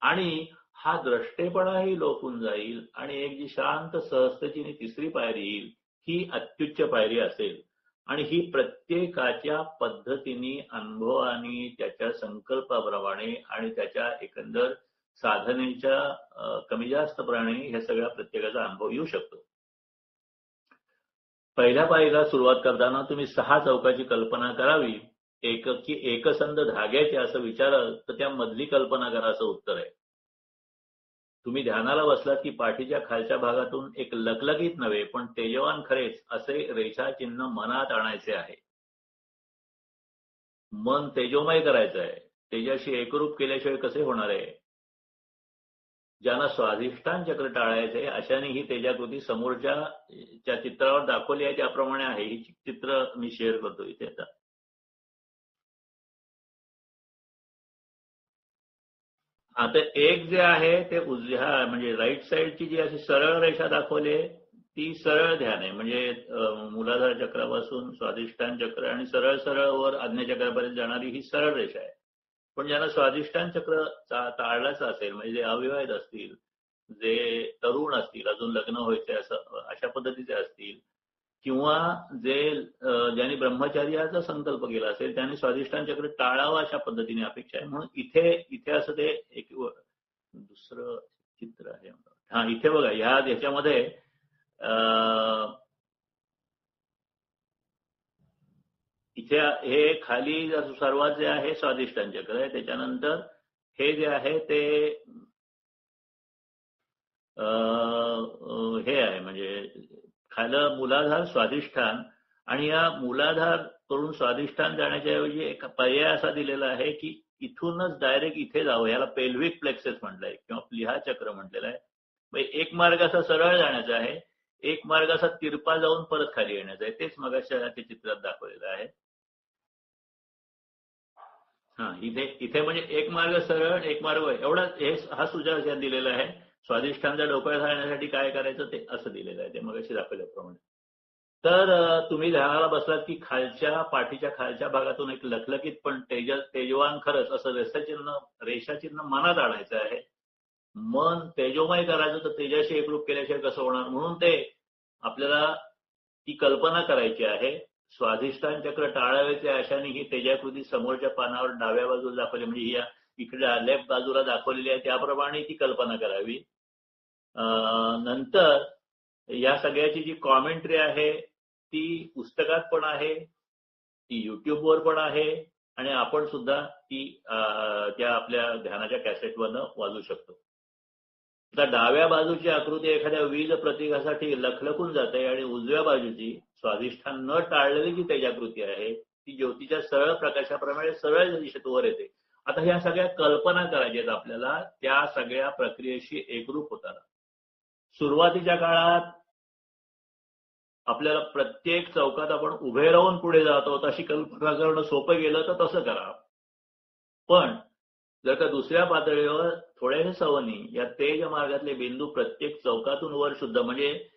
आणि हा द्रष्टेपणाही लोपून जाईल आणि एक जी शांत सहजतेची तिसरी पायरी येईल ही अत्युच्च पायरी असेल. आणि ही प्रत्येकाच्या पद्धतीने अनुभवाने त्याच्या संकल्पाप्रमाणे आणि त्याच्या एकंदर साधनेच्या कमी जास्त प्रमाणे हे सगळ्या प्रत्येकाचा अनुभव येऊ शकतो. पहिल्या पायरीला सुरुवात करताना तुम्ही 6 चौकाची कल्पना करावी. एकसंध धाग्याची असं विचाराल तर त्या मधली कल्पना करा असं उत्तर आहे. तुम्ही ध्यानाला बसलात की पाठीच्या खालच्या भागातून एक लकलकीत नव्हे पण तेजवान खरेच असे रेषाचिन्ह मनात आणायचे आहे. मन तेजोमय करायचं आहे. तेजाशी एकरूप केल्याशिवाय कसे होणार आहे? ज्यांना स्वाधिष्ठान चक्र टाळायचे अशाने ही तेजाकृती समोरच्या चित्रावर दाखवली आहे त्याप्रमाणे आहे. ही चित्र मी शेअर करतो इथे आता. आता एक जे आहे ते उजव्या म्हणजे राईट साईडची जी अशी सरळ रेषा दाखवली आहे ती सरळ ध्यान आहे. म्हणजे मूलाधार चक्रापासून स्वाधिष्ठान चक्र आणि सरळ सरळ वर आज्ञाचक्रापर्यंत जाणारी ही सरळ रेषा आहे. पण ज्यांना स्वाधिष्ठान चक्र टाळल्याचं असेल म्हणजे जे अविवाहित असतील, जे तरुण असतील, अजून लग्न व्हायचे असं अशा पद्धतीचे असतील किंवा ज्यांनी ब्रह्मचर्याचा संकल्प केला असेल त्यांनी स्वाधिष्ठान चक्र टाळावं अशा पद्धतीने अपेक्षा आहे. म्हणून इथे असं ते एक दुसरं चित्र आहे. हा इथे बघा ह्याच्यामध्ये इथे हे खाली सर्वात जे आहे स्वाधिष्ठान चक्र आहे. त्याच्यानंतर हे जे आहे ते हे आहे म्हणजे खालं मूलाधार स्वाधिष्ठान आणि या मूलाधार करून स्वाधिष्ठान जाण्याच्या ऐवजी एक पर्याय असा दिलेला आहे की इथूनच डायरेक्ट इथे जावं. याला पेल्विक प्लेक्सेस म्हटलंय किंवा प्लिहा चक्र म्हटलेलं आहे. एक मार्ग असा सरळ जाण्याचा आहे, एक मार्ग असा तिरपा जाऊन परत खाली येण्याचा आहे. तेच मगाच्या चित्रात दाखवलेलं आहे. हा इथे म्हणजे एक मार्ग सरळ एक मार्ग एवढा हा सुझाव दिलेला आहे. स्वाधिष्ठानचा डोकं घालण्यासाठी काय करायचं ते असं दिलेलं आहे. ते मगाशी दाखवल्याप्रमाणे. तर तुम्ही ध्यानाला बसलात की पाठीच्या खालच्या भागातून एक लखलखीत पण तेजवान खरंच असं रेषाचिन्ह मनात आणायचं आहे. मन तेजोमय करायचं तर तेजाशी एकरूप केल्याशिवाय कसं होणार? म्हणून ते आपल्याला ती कल्पना करायची आहे. स्वाधिष्ठान चक्र टाळावेचे अशाने ही तेजाकृती समोरच्या पानावर डाव्या बाजूला दाखवली म्हणजे या इकडे लेफ्ट बाजूला दाखवलेली आहे त्याप्रमाणे ती कल्पना करावी. नंतर या सगळ्याची जी कॉमेंट्री आहे ती पुस्तकात पण आहे, ती युट्यूबवर पण आहे आणि आपण सुद्धा ती त्या आपल्या ध्यानाच्या कॅसेटवरनं वाजू शकतो. आता डाव्या बाजूची आकृती एखाद्या वीज प्रतीकासाठी लखलखून जाते आणि उजव्या बाजूची स्वाधिष्ठान न टाळलेली जी तेजाकृती आहे ती ज्योतीच्या सरळ प्रकाशाप्रमाणे सरळ दिशेत वर येते. आता ह्या सगळ्या कल्पना करायच्यात आपल्याला, त्या सगळ्या प्रक्रियेशी एकरूप होताना. सुरुवातीच्या काळात आपल्याला प्रत्येक चौकात आपण उभे राहून पुढे जातो तशी कल्पना करणं सोपं गेलं तर तसं करा. पण जर का दुसऱ्या पातळीवर थोड्याशा सवनी या तेज मार्गातले बिंदू प्रत्येक चौकातून वर शुद्ध म्हणजे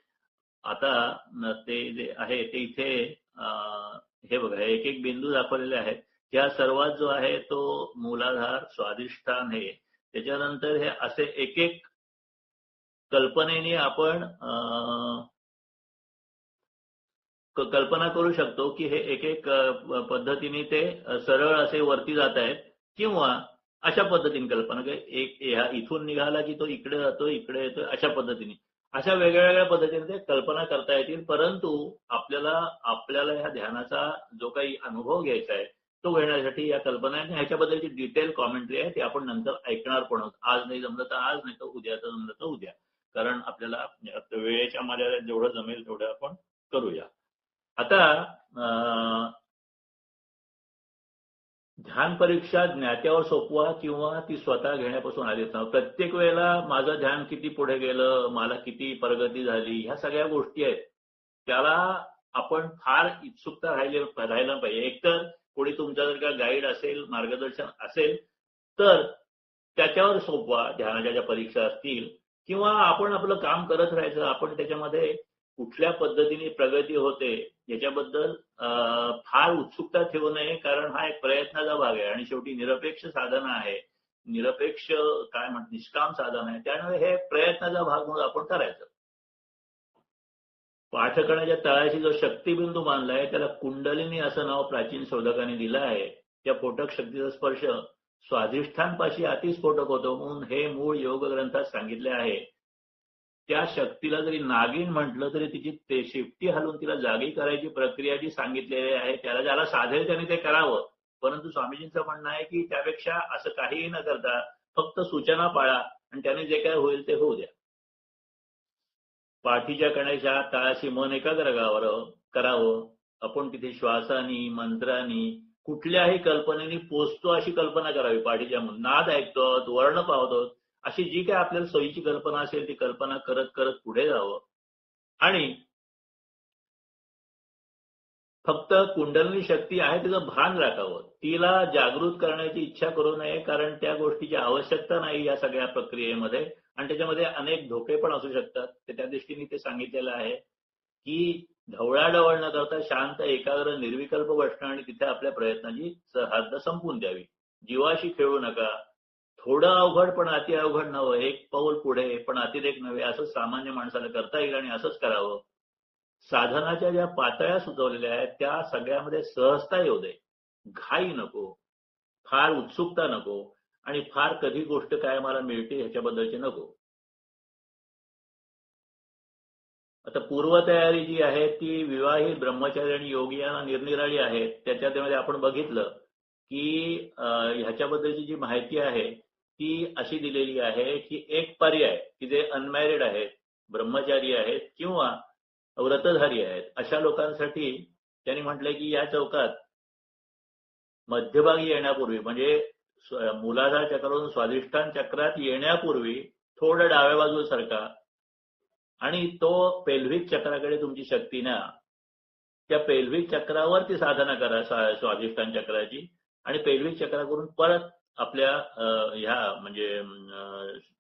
आता ते जे आहे ते इथे हे बघा एक एक बिंदू दाखवलेले आहेत. त्या सर्वात जो आहे तो मूलाधार स्वाधिष्ठान हे त्याच्यानंतर हे असे एक एक कल्पनेने आपण कल्पना करू शकतो की हे एक एक पद्धतीने ते सरळ असे वरती जात आहेत किंवा अशा पद्धतीने कल्पना एक इथून निघाला की तो इकडे जातो इकडे येतो अशा पद्धतीने अशा वेगळ्या वेगळ्या पद्धतीने ते कल्पना करता येतील. परंतु आपल्याला ह्या ध्यानाचा जो काही अनुभव घ्यायचा आहे तो घेण्यासाठी या कल्पना ह्याच्याबद्दलची डिटेल कॉमेंट्री आहे ती आपण नंतर ऐकणार पण आहोत. आज नाही जमलं तर आज, नाही तर उद्या, तर जमलं तर उद्या. कारण आपल्याला वेळेच्या मर्यादेत जेवढं जमेल तेवढं आपण करूया. आता ध्यान परीक्षा ज्ञात्यावर सोपवा किंवा ती स्वतः घेण्यापासून आलीच ना. प्रत्येक वेळेला माझं ध्यान किती पुढे गेलं, मला किती प्रगती झाली, ह्या सगळ्या गोष्टी आहेत. त्याला आपण फार उत्सुकता राहायला पाहिजे. एकतर कोणी तुमचा जर का गाईड असेल, मार्गदर्शन असेल तर त्याच्यावर सोपवा ध्यानाच्या ज्या परीक्षा असतील, किंवा आपण आपलं काम करत राहायचं. आपण त्याच्यामध्ये कुठल्या पद्धतीने प्रगती होते याच्याबद्दल फार उत्सुकता ठेवू नये, कारण हा एक प्रयत्नाचा भाग आहे आणि शेवटी निरपेक्ष साधना आहे, निरपेक्ष काय म्हणतात निष्काम साधन आहे. त्यामुळे हे प्रयत्नाचा भाग म्हणून आपण करायचं. पाठ करण्याच्या तळाशी जो शक्तिबिंदू मानलाय त्याला कुंडलिनी असं नाव प्राचीन शोधकांनी दिलं आहे. त्या स्फोटक शक्तीचा स्पर्श स्वाधिष्ठानपाशी अतिस्फोटक होतो म्हणून हे मूळ योग ग्रंथात सांगितले आहे. त्या शक्तीला जरी नागिन म्हटलं तरी तिची ते शेपटी हलवून तिला जागी करायची प्रक्रिया जी सांगितलेली आहे, त्याला ज्याला साधेल त्याने ते करावं. परंतु स्वामीजींचं म्हणणं आहे की त्यापेक्षा असं काहीही न करता फक्त सूचना पाळा आणि त्याने जे काय होईल ते होऊ द्या. पाठीच्या कण्याच्या तळाशी मन एकाग्र करावं. आपण तिथे श्वासानी, मंत्रानी, कुठल्याही कल्पनेनी पोचतो अशी कल्पना करावी. पाठीच्या नाद ऐकतो, वर्ण पाहतो, अशी जी काय आपल्याला सोयीची कल्पना असेल ती कल्पना करत करत पुढे जावं. आणि फक्त कुंडलिनी शक्ती आहे तिचं भान राखावं. तिला जागृत करण्याची इच्छा करू नये, कारण त्या गोष्टीची आवश्यकता नाही या सगळ्या प्रक्रियेमध्ये आणि त्याच्यामध्ये अनेक धोके पण असू शकतात. त्या दृष्टीने ते सांगितलेलं आहे की ढवळाढवळ न करता शांत, एकाग्र, निर्विकल्प बसणं आणि तिथे आपल्या प्रयत्नाची हद्द संपवून द्यावी. जीवाशी खेळू नका. थोडं अवघड पण अति अवघड नवं, एक पाऊल पुढे पण अतिरेक नव्हे, असं सामान्य माणसाला करता येईल आणि असंच करावं. साधनाच्या ज्या पातळ्या सुचवलेल्या आहेत त्या सगळ्यामध्ये सहजता येऊ दे, घाई नको, फार उत्सुकता नको आणि फार कधी गोष्ट काय मला मिळते ह्याच्याबद्दलची नको. आता पूर्वतयारी जी आहे ती विवाहित, ब्रह्मचारी आणि योगी यांना निरनिराळी आहे. त्याच्यामध्ये आपण बघितलं की ह्याच्याबद्दलची जी माहिती आहे ती अशी दिलेली आहे की एक पर्याय की जे अनमॅरिड आहेत, ब्रह्मचारी आहेत किंवा व्रतधारी आहेत अशा लोकांसाठी त्यांनी म्हटलंय की या चौकात मध्यभागी येण्यापूर्वी, म्हणजे मूलाधार चक्रावरून स्वाधिष्ठान चक्रात येण्यापूर्वी थोडं डाव्या बाजूला सरका आणि तो पेल्व्हिक चक्राकडे तुमची शक्ती न्या. त्या पेल्व्हिक चक्रावर ती साधना करा स्वाधिष्ठान चक्राची आणि पेल्व्हिक चक्राकडून परत आपल्या ह्या म्हणजे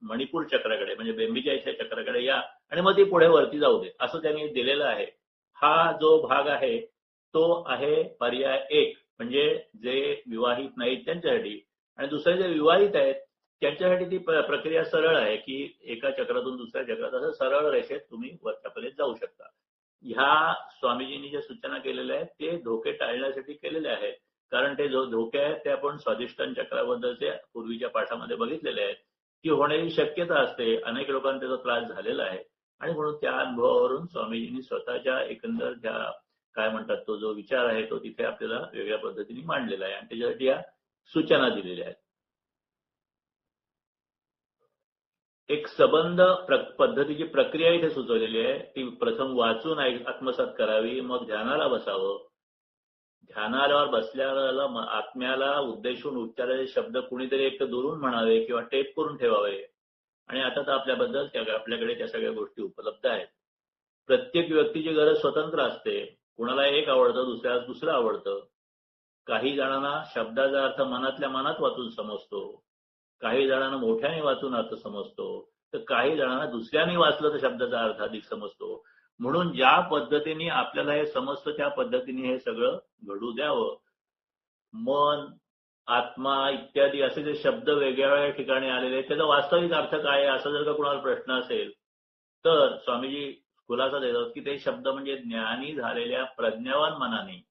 मणिपूर चक्राकडे म्हणजे बेंबीच्या इथल्या चक्राकडे या आणि मग ती पुढे वरती जाऊ दे असं त्यांनी दिलेलं आहे. हा जो भाग आहे तो आहे पर्याय एक, म्हणजे जे विवाहित नाहीत त्यांच्यासाठी. आणि दुसरे जे विवाहित आहेत त्यांच्यासाठी ती प्रक्रिया सरळ आहे की एका चक्रातून दुसऱ्या चक्रात असं सरळ रेषेत तुम्ही वरच्यापर्यंत जाऊ शकता. ह्या स्वामीजींनी ज्या सूचना केलेल्या आहेत ते धोके टाळण्यासाठी केलेले आहेत, कारण ते जो धोके आहेत ते आपण स्वाधिष्ठान चक्राबद्दलचे पूर्वीच्या पाठामध्ये बघितलेले आहेत की होण्याची शक्यता असते. अनेक लोकांना त्याचा त्रास झालेला आहे आणि म्हणून त्या अनुभवावरून स्वामीजींनी स्वतःच्या एकंदर ज्या काय म्हणतात तो जो विचार आहे तो तिथे आपल्याला वेगळ्या पद्धतीने मांडलेला आहे आणि त्याच्यासाठी या सूचना दिलेल्या आहेत. एक सबंध पद्धतीची प्रक्रिया इथे सुचवलेली आहे. ती प्रथम वाचून आत्मसात करावी, मग ध्यानाला बसावं. ध्यानावर बसल्याला आत्म्याला उद्देशून उच्चारलेले शब्द कुणीतरी एक तर दुरून म्हणावे किंवा टेप करून ठेवावे. आणि आता तर आपल्याकडे त्या सगळ्या गोष्टी उपलब्ध आहेत. प्रत्येक व्यक्तीची गरज स्वतंत्र असते. कुणाला एक आवडतं, दुसऱ्याला दुसरं आवडतं. काही जणांना शब्दाचा अर्थ मनातल्या मनात वाचून समजतो, काही जणांना मोठ्याने वाचून अर्थ समजतो, तर काही जणांना दुसऱ्याने वाचलं तर शब्दाचा अर्थ अधिक समजतो. म्हणून ज्या पद्धतीने आपल्याला हे समजतं त्या पद्धतीने हे सगळं घडू द्यावं. मन, आत्मा इत्यादी असे जे शब्द वेगळ्या वेगळ्या ठिकाणी आलेले आहेत त्याचा वास्तविक अर्थ काय आहे असं जर का कुणाला प्रश्न असेल तर स्वामीजी खुलासा देतात की ते शब्द म्हणजे ज्ञानी झालेल्या प्रज्ञावान मनाने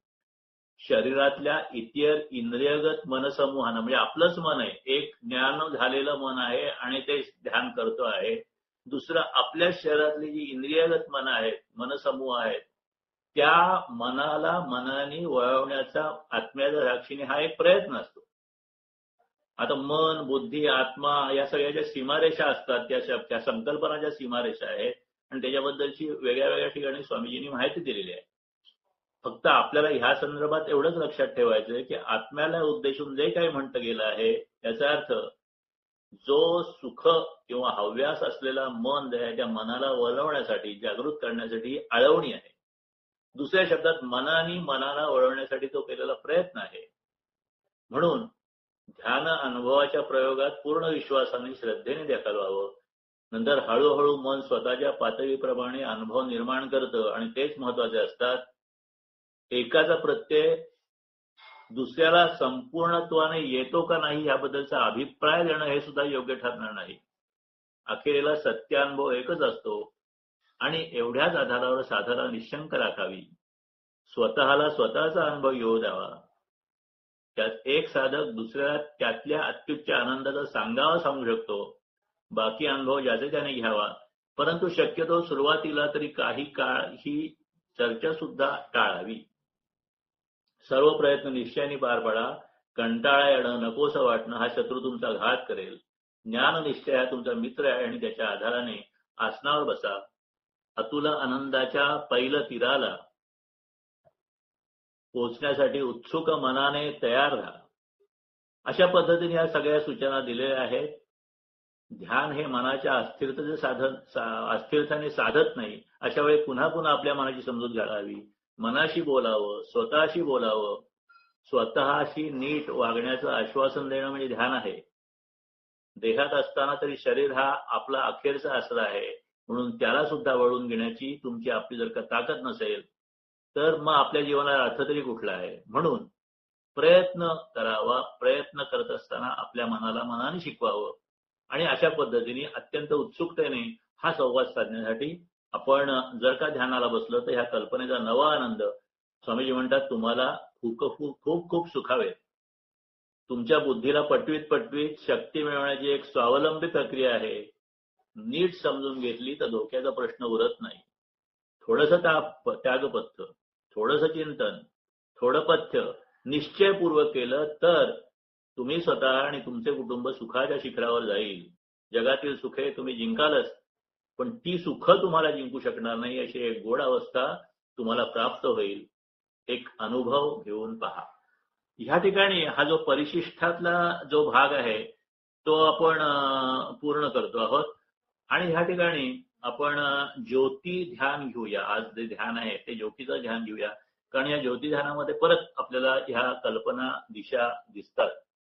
शरीरातल्या इतर इंद्रियगत मनसमूहानं, म्हणजे आपलंच मन आहे, एक ज्ञान झालेलं मन आहे आणि ते ध्यान करतो आहे. दुसरं आपल्या शरीरातली जी इंद्रियगत मन आहेत, मनसमूह आहेत, त्या मनाला मनाने वळवण्याचा आत्म्याच्या साक्षीने हा एक प्रयत्न असतो. आता मन, बुद्धी, आत्मा या सगळ्या ज्या सीमारेषा असतात त्या संकल्पनाच्या सीमारेषा आहेत आणि त्याच्याबद्दलची वेगळ्या वेगळ्या ठिकाणी स्वामीजींनी माहिती दिलेली आहे. फक्त आपल्याला ह्या संदर्भात एवढंच लक्षात ठेवायचं आहे की आत्म्याला उद्देशून जे काही म्हटलं गेलं आहे याचा अर्थ जो सुख किंवा हव्यास असलेला मन जे आहे त्या मनाला वळवण्यासाठी, जागृत करण्यासाठी आळवणी आहे. दुसऱ्या शब्दात मनाने मनाला वळवण्यासाठी तो केलेला प्रयत्न आहे. म्हणून ध्यान अनुभवाच्या प्रयोगात पूर्ण विश्वासाने श्रद्धेने दाखवावं. नंतर हळूहळू मन स्वतःच्या पातळीप्रमाणे अनुभव निर्माण करतं आणि तेच महत्वाचे असतात. एकाचा प्रत्यय दुसऱ्याला संपूर्णत्वाने येतो का नाही याबद्दलचा अभिप्राय देणं हे सुद्धा योग्य ठरणार नाही. अखेरीला सत्यानुभव एकच असतो आणि एवढ्याच आधारावर साधना निशंक राखावी. स्वतःला स्वतःचा अनुभव येऊ द्यावा. त्यात एक साधक दुसऱ्याला त्यातल्या अत्युच्च आनंदाचा सांगावा सांगू शकतो. बाकी अनुभव ज्याचे त्याने घ्यावा. परंतु शक्यतो सुरुवातीला तरी काही काळ ही चर्चा सुद्धा टाळावी. सर्व प्रयत्न निश्चयाने पार पाडा. कंटाळा येणं, नकोसं वाटणं हा शत्रू तुमचा घात करेल. ज्ञाननिश्चय हा तुमचा मित्र आहे आणि त्याच्या आधाराने आसनावर बसा. अतुल आनंदाच्या पैल तीराला पोचण्यासाठी उत्सुक मनाने तयार राहा. अशा पद्धतीने या सगळ्या सूचना दिलेल्या आहेत. ध्यान हे मनाच्या अस्थिरतेने साधत नाही. अशा वेळी पुन्हा पुन्हा आपल्या मनाची समजूत घालावी. मनाशी बोलावं, स्वतःशी बोलावं. स्वतःशी नीट वागण्याचं आश्वासन देणं म्हणजे ध्यान आहे. देहात असताना तरी शरीर हा आपला अखेरचा आसरा आहे. म्हणून त्याला सुद्धा वळून घेण्याची तुमची आपली जर का ताकद नसेल तर मग आपल्या जीवनाला अर्थ तरी कुठला आहे. म्हणून प्रयत्न करावा. प्रयत्न करत असताना आपल्या मनाला मनाने शिकवावं आणि अशा पद्धतीने अत्यंत उत्सुकतेने हा संवाद साधण्यासाठी आपण जर का ध्यानाला बसलो तर ह्या कल्पनेचा नवा आनंद, स्वामीजी म्हणतात, तुम्हाला खूप खूप सुखावेल. तुमच्या बुद्धीला पटवीत शक्ती मिळवण्याची एक स्वावलंबी प्रक्रिया आहे. नीट समजून घेतली तर धोक्याचा प्रश्न उरत नाही. थोडंसं त्यागपथ्य, थोडंसं चिंतन, थोडं पथ्य निश्चयपूर्वक केलं तर तुम्ही स्वतः आणि तुमचे कुटुंब सुखाच्या शिखरावर जाईल. जगातील सुखे तुम्ही जिंकालच, पण ती सुख तुम्हाला जिंकू शकणार नाही अशी एक गोड अवस्था तुम्हाला प्राप्त होईल. एक अनुभव घेऊन पहा. ह्या ठिकाणी हा जो परिशिष्टातला जो भाग आहे तो आपण पूर्ण करतो आहोत आणि ह्या ठिकाणी आपण ज्योती ध्यान घेऊया. आज जे ध्यान आहे ते ज्योतीचं ध्यान घेऊया. कारण या ज्योती ध्यानामध्ये परत आपल्याला ह्या कल्पना दिशा दिसतात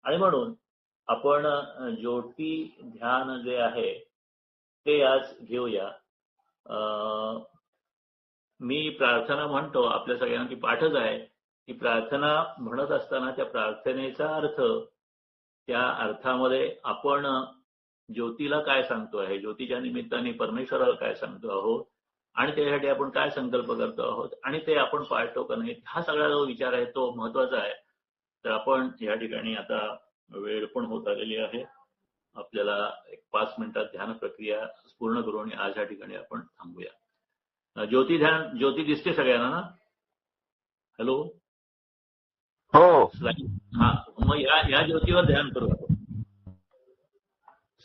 आणि म्हणून आपण ज्योती ध्यान जे आहे ते आज घेऊया. मी प्रार्थना म्हणतो, आपल्या सगळ्यांना पाठच आहे. ती प्रार्थना म्हणत असताना त्या प्रार्थनेचा अर्थ, त्या अर्थामध्ये आपण ज्योतीला काय सांगतो आहे, ज्योतीच्या निमित्ताने परमेश्वराला काय सांगतो आहोत आणि त्यासाठी आपण काय संकल्प करतो आहोत आणि ते आपण पाळतो का नाही, हा सगळा जो विचार आहे तो महत्वाचा आहे. तर आपण या ठिकाणी आता वेळ पण होत आलेली आहे. आपल्याला एक 5 मिनिटात ध्यान प्रक्रिया पूर्ण करू आणि आज या ठिकाणी आपण थांबूया. ज्योती दिसते सगळ्यांना ना? हॅलो, हो. हा, मग या ज्योतीवर ध्यान करू आपण.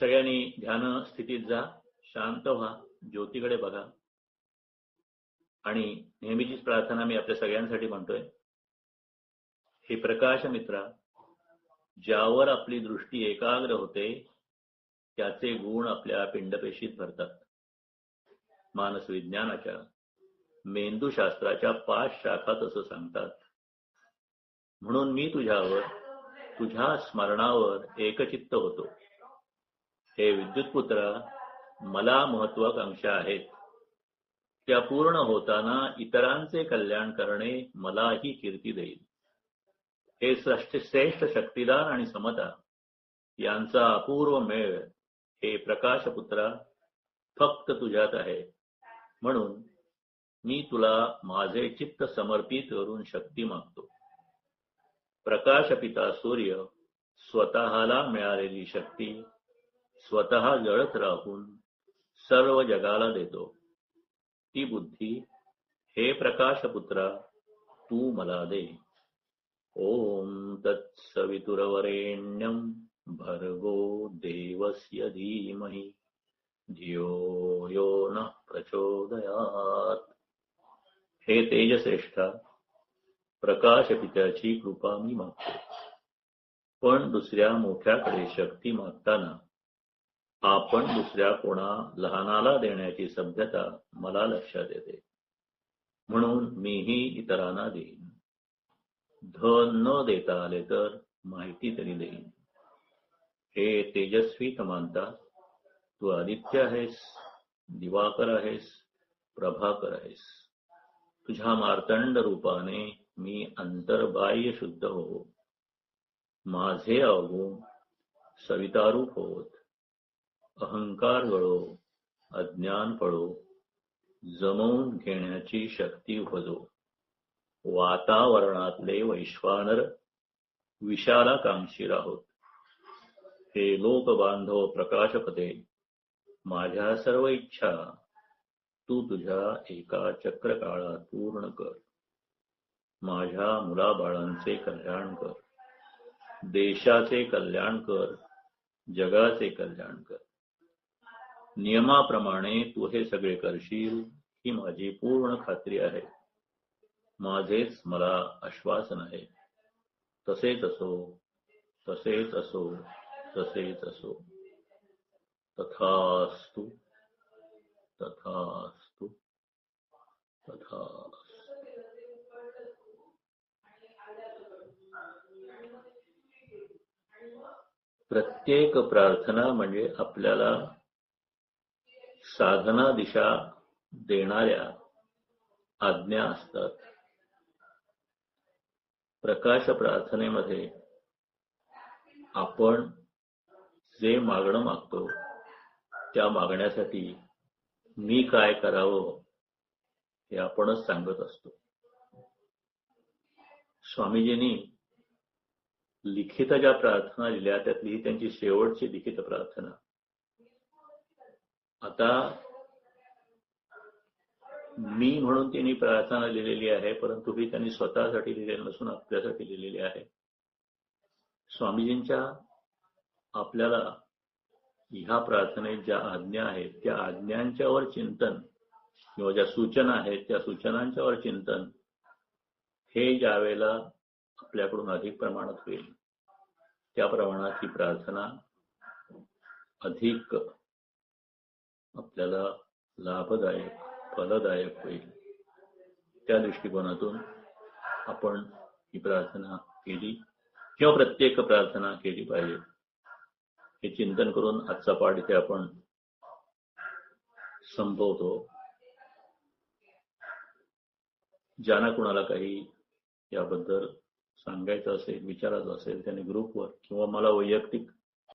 सगळ्यांनी ध्यान स्थितीत जा, शांत व्हा, ज्योतीकडे बघा आणि नेहमीचीच प्रार्थना मी आपल्या सगळ्यांसाठी म्हणतोय. हे प्रकाश मित्रा, ज्यावर आपली दृष्टी एकाग्र होते त्याचे गुण आपल्या पिंडपेशीत भरतात. मानस विज्ञानाच्या, मेंदूशास्त्राच्या 5 शाखा तसं सांगतात. म्हणून मी तुझ्यावर, तुझ्या स्मरणावर एकचित्त होतो. हे विद्युतपुत्रा, मला महत्वाकांक्षा आहेत. त्या पूर्ण होताना इतरांचे कल्याण करणे मलाही कीर्ती देईल. हे श्रेष्ठ शक्तिदान आणि समता यांचा अपूर्व मेळ, हे प्रकाशपुत्रा, फक्त तुझ्यात आहे. म्हणून मी तुला माझे चित्त समर्पित करून शक्ती मागतो. प्रकाशपिता सूर्य स्वतःला मिळालेली शक्ती स्वतः जळत राहून सर्व जगाला देतो. ती बुद्धी, हे प्रकाशपुत्रा, तू मला दे. ओम तत्सवितुरवरेण्यं भर्गो देवस्य धीमहि धियो यो नः प्रचोदयात्. हे तेजश्रेष्ठा, प्रकाश पित्याची कृपा मी मागतो. पण दुसऱ्या मोठ्याकडे शक्ती मागताना आपण दुसऱ्या कोणा लहानाला देण्याची सभ्यता मला लक्षात येते. म्हणून मीही इतरांना देईन. धन न देता आले तर माहिती तरी देईन. हे तेजस्वी समानता, तू आदित्य आहेस, दिवाकर आहेस, प्रभाकर आहेस. तुझ्या मार्तंड रूपाने मी अंतर्बाह्य शुद्ध हो. माझे अवगुण सवितारूप होत. अहंकार गळो, अज्ञान पळो, जमवून घेण्याची शक्ती उपजो. वातावरणातले वैश्वानर विशालाकांक्षी राहोत. हे लोक बांधव प्रकाशपते, माझ्या सर्व इच्छा तू तुझ्या एका चक्रकाळात पूर्ण कर. माझ्या मुलाबाळांचे कल्याण कर, देशाचे कल्याण कर, जगाचे कल्याण कर. नियमाप्रमाणे तू हे सगळे करशील ही माझी पूर्ण खात्री आहे. माझेच मला आश्वासन आहे. तसेच असो, तसेच असो, तसेच असो. तथास्तु, तथास्तु, तथास्तु. प्रत्येक प्रार्थना म्हणजे आपल्याला साधना दिशा देणाऱ्या आज्ञा असतात. प्रकाश प्रार्थनेमध्ये आपण जे मागणं मागतो त्या मागण्यासाठी मी काय करावं हे आपणच सांगत असतो. स्वामीजींनी लिखित ज्या प्रार्थना लिहिल्या त्यातली ही त्यांची शेवटची लिखित प्रार्थना. आता मी म्हणून त्यांनी प्रार्थना लिहिलेली आहे, परंतु ही त्यांनी स्वतःसाठी लिहिलेली नसून आपल्यासाठी लिहिलेली आहे. स्वामीजींच्या आपल्याला ह्या प्रार्थनेत ज्या आज्ञा आहेत त्या आज्ञांच्यावर चिंतन किंवा ज्या सूचना आहेत त्या सूचनांच्यावर चिंतन हे ज्या वेळेला आपल्याकडून अधिक प्रमाणात होईल त्या प्रमाणात ही प्रार्थना अधिक आपल्याला लाभदायक, फलदायक होईल. त्या दृष्टिकोनातून आपण ही प्रार्थना केली किंवा प्रत्येक प्रार्थना केली पाहिजे हे चिंतन करून आजचा पाठ इथे आपण संपवतो. ज्यांना कुणाला काही याबद्दल सांगायचं असेल, विचारायचं असेल, त्यांनी ग्रुपवर किंवा मला वैयक्तिक